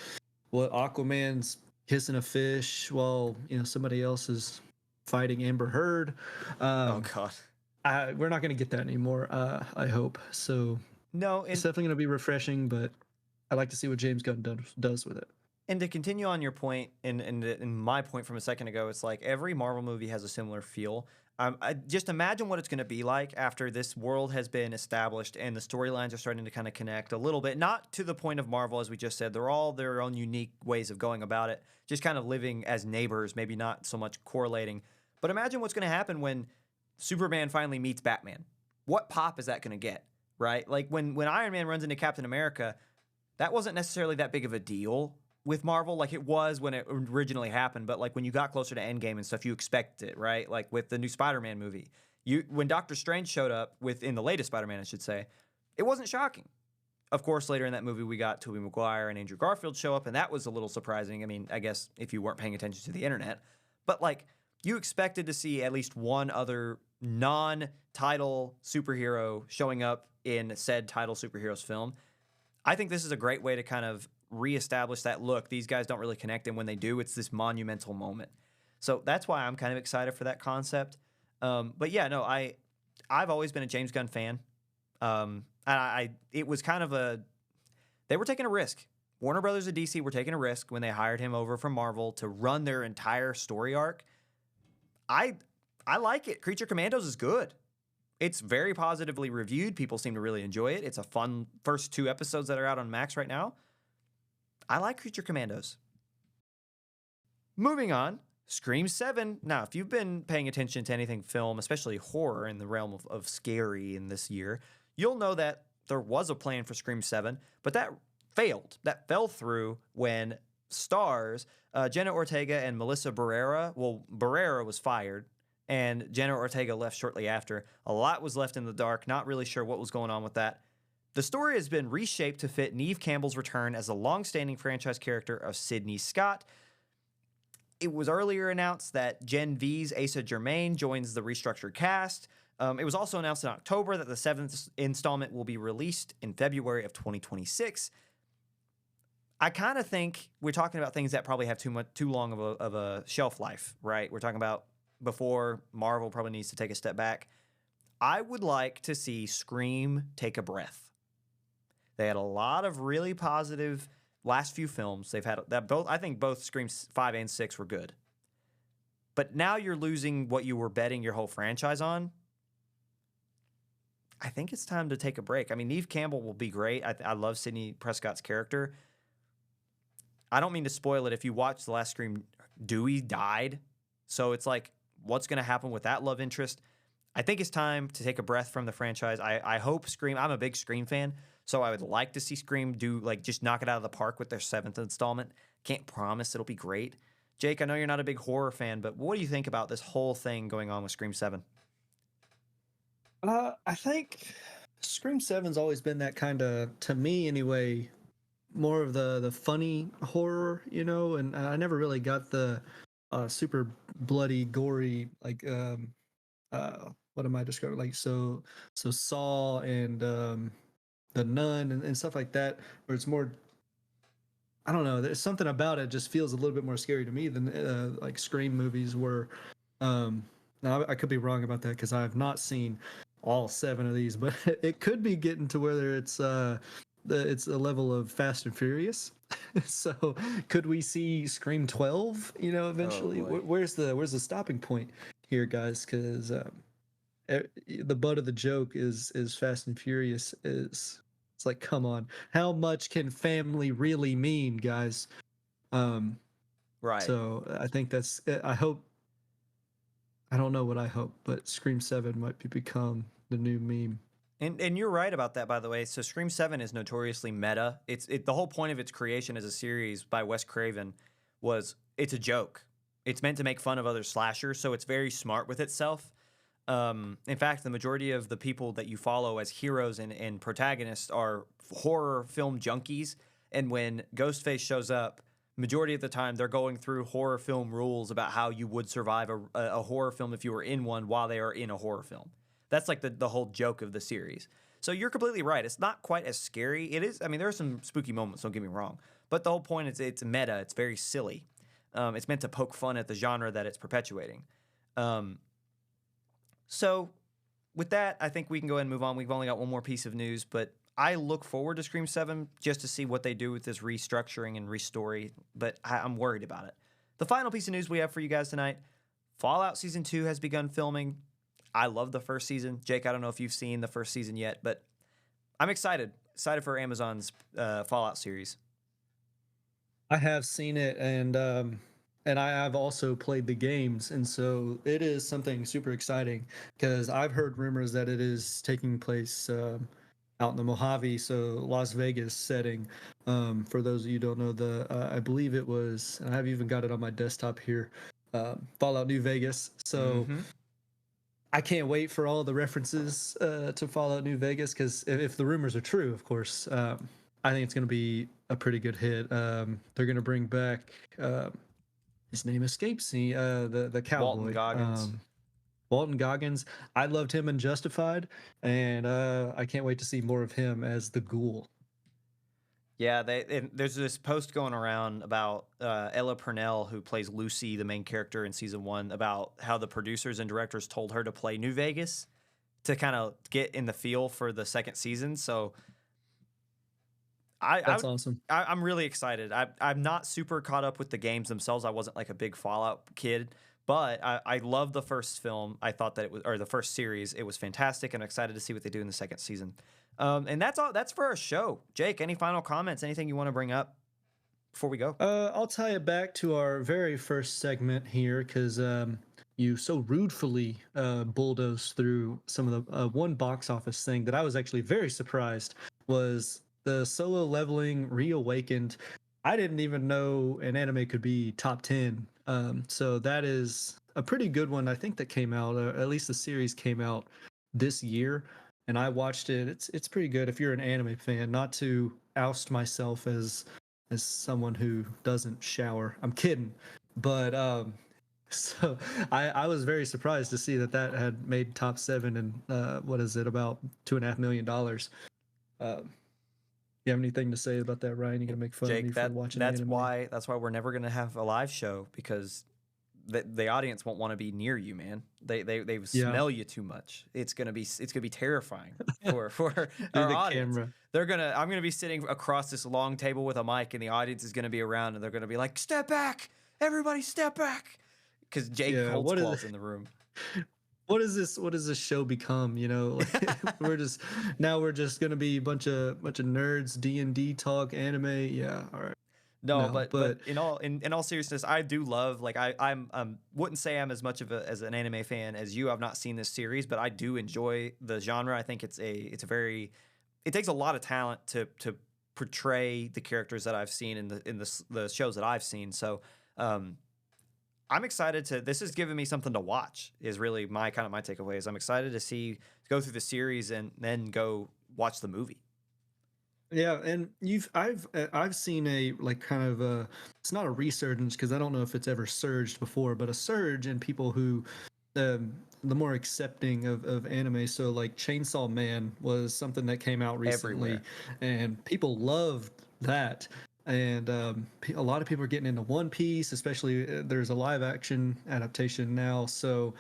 what Aquaman's kissing a fish while somebody else is fighting Amber Heard? Oh Um, God. we're not going to get that anymore. I hope so. No, It's and definitely going to be refreshing, but I'd like to see what James Gunn does with it. to continue on your point and my point from a second ago, it's like every Marvel movie has a similar feel. I just imagine what it's going to be like after this world has been established and the storylines are starting to kind of connect a little bit. Not to the point of Marvel, as we just said. They're all their own unique ways of going about it, just kind of living as neighbors, maybe not so much correlating. But imagine what's going to happen when Superman finally meets Batman. What pop is that going to get, right? Like when Iron Man runs into Captain America, that wasn't necessarily that big of a deal with Marvel, like it was when it originally happened. But like when you got closer to Endgame and stuff, you expected it, right? Like with the new Spider-Man movie, when Doctor Strange showed up in the latest Spider-Man, I should say, it wasn't shocking. Of course, later in that movie, we got Tobey Maguire and Andrew Garfield show up, and that was a little surprising. I mean, I guess if you weren't paying attention to the internet, but like you expected to see at least one other non-title superhero showing up in said title superheroes film. I think this is a great way to kind of reestablish that look. These guys don't really connect, and when they do, it's this monumental moment. So that's why I'm kind of excited for that concept. But yeah, no, I've always been a James Gunn fan. It was kind of they were taking a risk. Warner Brothers and DC were taking a risk when they hired him over from Marvel to run their entire story arc. I I like it. Creature Commandos is good. It's very positively reviewed. People seem to really enjoy it. It's a fun first 2 episodes that are out on Max right now. I like Creature Commandos. Moving on, Scream 7. Now, if you've been paying attention to anything film, especially horror in the realm of scary in this year, you'll know that there was a plan for Scream 7, but that failed. That fell through when stars Jenna Ortega and Melissa Barrera, well, Barrera was fired, and Jenna Ortega left shortly after. A lot was left in the dark, not really sure what was going on with that. The story has been reshaped to fit Neve Campbell's return as the long-standing franchise character of Sidney Scott. It was earlier announced that Gen V's Asa Germain joins the restructured cast. It was also announced in October that the 7th installment will be released in February of 2026. I kind of think we're talking about things that probably have too long of a shelf life, right? We're talking about before Marvel probably needs to take a step back. I would like to see Scream take a breath. They had a lot of really positive last few films. They've had that both. I think both Scream 5 and 6 were good. But now you're losing what you were betting your whole franchise on. I think it's time to take a break. I mean, Neve Campbell will be great. I love Sidney Prescott's character. I don't mean to spoil it. If you watch the last Scream, Dewey died. So it's like, what's going to happen with that love interest? I think it's time to take a breath from the franchise. I hope Scream, I'm a big Scream fan, so I would like to see Scream do, like, just knock it out of the park with their 7th installment. Can't promise it'll be great. Jake, I know you're not a big horror fan, but what do you think about this whole thing going on with Scream 7? I think Scream 7's always been that kind of, to me anyway, more of the funny horror, and I never really got the super bloody, gory, like what am I describing? Like so Saw and the Nun and stuff like that, where it's more. I don't know. There's something about it just feels a little bit more scary to me than like Scream movies were. Now I could be wrong about that because I have not seen all 7 of these, but it could be getting to whether it's it's a level of Fast and Furious. So could we see Scream 12? Eventually. Oh, boy. Where's the stopping point here, guys? Because the butt of the joke is Fast and Furious is. It's like, come on, how much can family really mean, guys? Right. So I think that's. I hope. I don't know what I hope, but Scream 7 might become the new meme. And you're right about that, by the way. So Scream 7 is notoriously meta. The whole point of its creation as a series by Wes Craven was it's a joke. It's meant to make fun of other slashers, so it's very smart with itself. In fact, the majority of the people that you follow as heroes and protagonists are horror film junkies. And when Ghostface shows up, majority of the time they're going through horror film rules about how you would survive a horror film if you were in one while they are in a horror film. That's like the whole joke of the series. So you're completely right. It's not quite as scary. It is. I mean, there are some spooky moments, don't get me wrong. But the whole point is it's meta. It's very silly. It's meant to poke fun at the genre that it's perpetuating. So with that, I think we can go ahead and move on. We've only got one more piece of news, but I look forward to Scream 7 just to see what they do with this restructuring and restory, but I'm worried about it. The final piece of news we have for you guys tonight, Fallout Season 2 has begun filming. I love the first season. Jake, I don't know if you've seen the first season yet, but I'm excited for Amazon's Fallout series. I have seen it, and I've also played the games, and so it is something super exciting because I've heard rumors that it is taking place out in the Mojave, so Las Vegas setting. For those of you who don't know, I believe it was, and I've even got it on my desktop here, Fallout New Vegas. So I can't wait for all the references to Fallout New Vegas because if the rumors are true, of course, I think it's going to be a pretty good hit. They're going to bring back. His name escapes me. The cowboy. Walton Goggins. Walton Goggins. I loved him in Justified, and I can't wait to see more of him as the Ghoul. Yeah, and there's this post going around about Ella Purnell, who plays Lucy, the main character in season one, about how the producers and directors told her to play New Vegas to kind of get in the feel for the second season. So I, I That's would, awesome. I'm really excited. I'm not super caught up with the games themselves. I wasn't like a big Fallout kid, but I love the first film. I thought that it was, or the first series. It was fantastic, and I'm excited to see what they do in the second season. And that's all. That's for our show. Jake, any final comments? Anything you want to bring up before we go? I'll tie it back to our very first segment here because you so rudely bulldozed through some of the one box office thing that I was actually very surprised was the Solo Leveling Reawakened. I didn't even know an anime could be top 10. So that is a pretty good one. I think that came out, at least the series came out this year, and I watched it. It's pretty good if you're an anime fan. Not to oust myself as someone who doesn't shower. I'm kidding, but so I was very surprised to see that that had made top seven and what is it, about $2.5 million. You have anything to say about that, Ryan? You gonna make fun of me Jake, for watching that's anime? why we're never gonna have a live show because the audience won't want to be near you, man. They Yeah, smell you too much. It's gonna be terrifying for through our the audience. camera. I'm gonna be sitting across this long table with a mic, and the audience is gonna be around, and they're gonna be like, "Step back, everybody, step back," because Jake Yeah, Holtzclaw's in the room. what is this? What does this show become? You know, like, we're just gonna be a bunch of nerds, D&D talk, anime. Yeah, all right. No, No, but but in all seriousness, I do love like I'm wouldn't say I'm as much of a as an anime fan as you. I've not seen this series, but I do enjoy the genre. I think it's a very it takes a lot of talent to portray the characters that I've seen in the shows that I've seen. So um, I'm excited to. This has given me something to watch. Is really my kind of my takeaways. I'm excited to see go through the series and then go watch the movie. yeah, and I've seen a like kind of a, it's not a resurgence because I don't know if it's ever surged before, but a surge in people who the more accepting of anime. So like Chainsaw Man was something that came out recently, Everywhere. and people loved that. And a lot of people are getting into One Piece, especially there's a live action adaptation now. So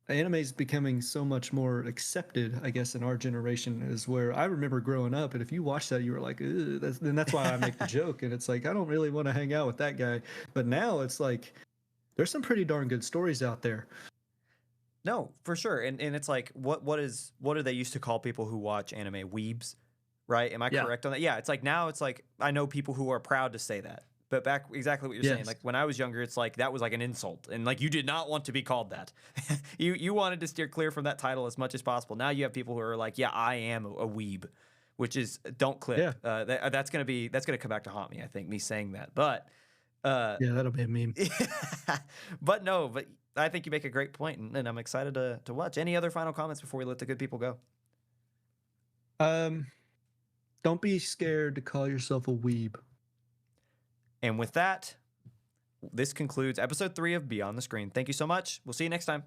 anime is becoming so much more accepted, I guess, in our generation is where I remember growing up. And if you watch that, you were like, "Ugh," and that's why I make the joke. And it's like, I don't really want to hang out with that guy. But now it's like, there's some pretty darn good stories out there. No, for sure. And it's like what do they used to call people who watch anime weebs, right? Am I Yeah. correct on that? Yeah, it's like now it's like I know people who are proud to say that. But back exactly what you're saying. Yes. Like when I was younger, it's like that was like an insult. And like you did not want to be called that. You wanted to steer clear from that title as much as possible. Now you have people who are like, yeah, I am a weeb, which is don't Yeah. clip. That's gonna come back to haunt me, I think, me saying that. But uh Yeah. That'll be a meme. but no, but I think you make a great point, and I'm excited to watch. Any other final comments before we let the good people go? Um, don't be scared to call yourself a weeb. And with that, this concludes episode 3 of Beyond the Screen. Thank you so much. We'll see you next time.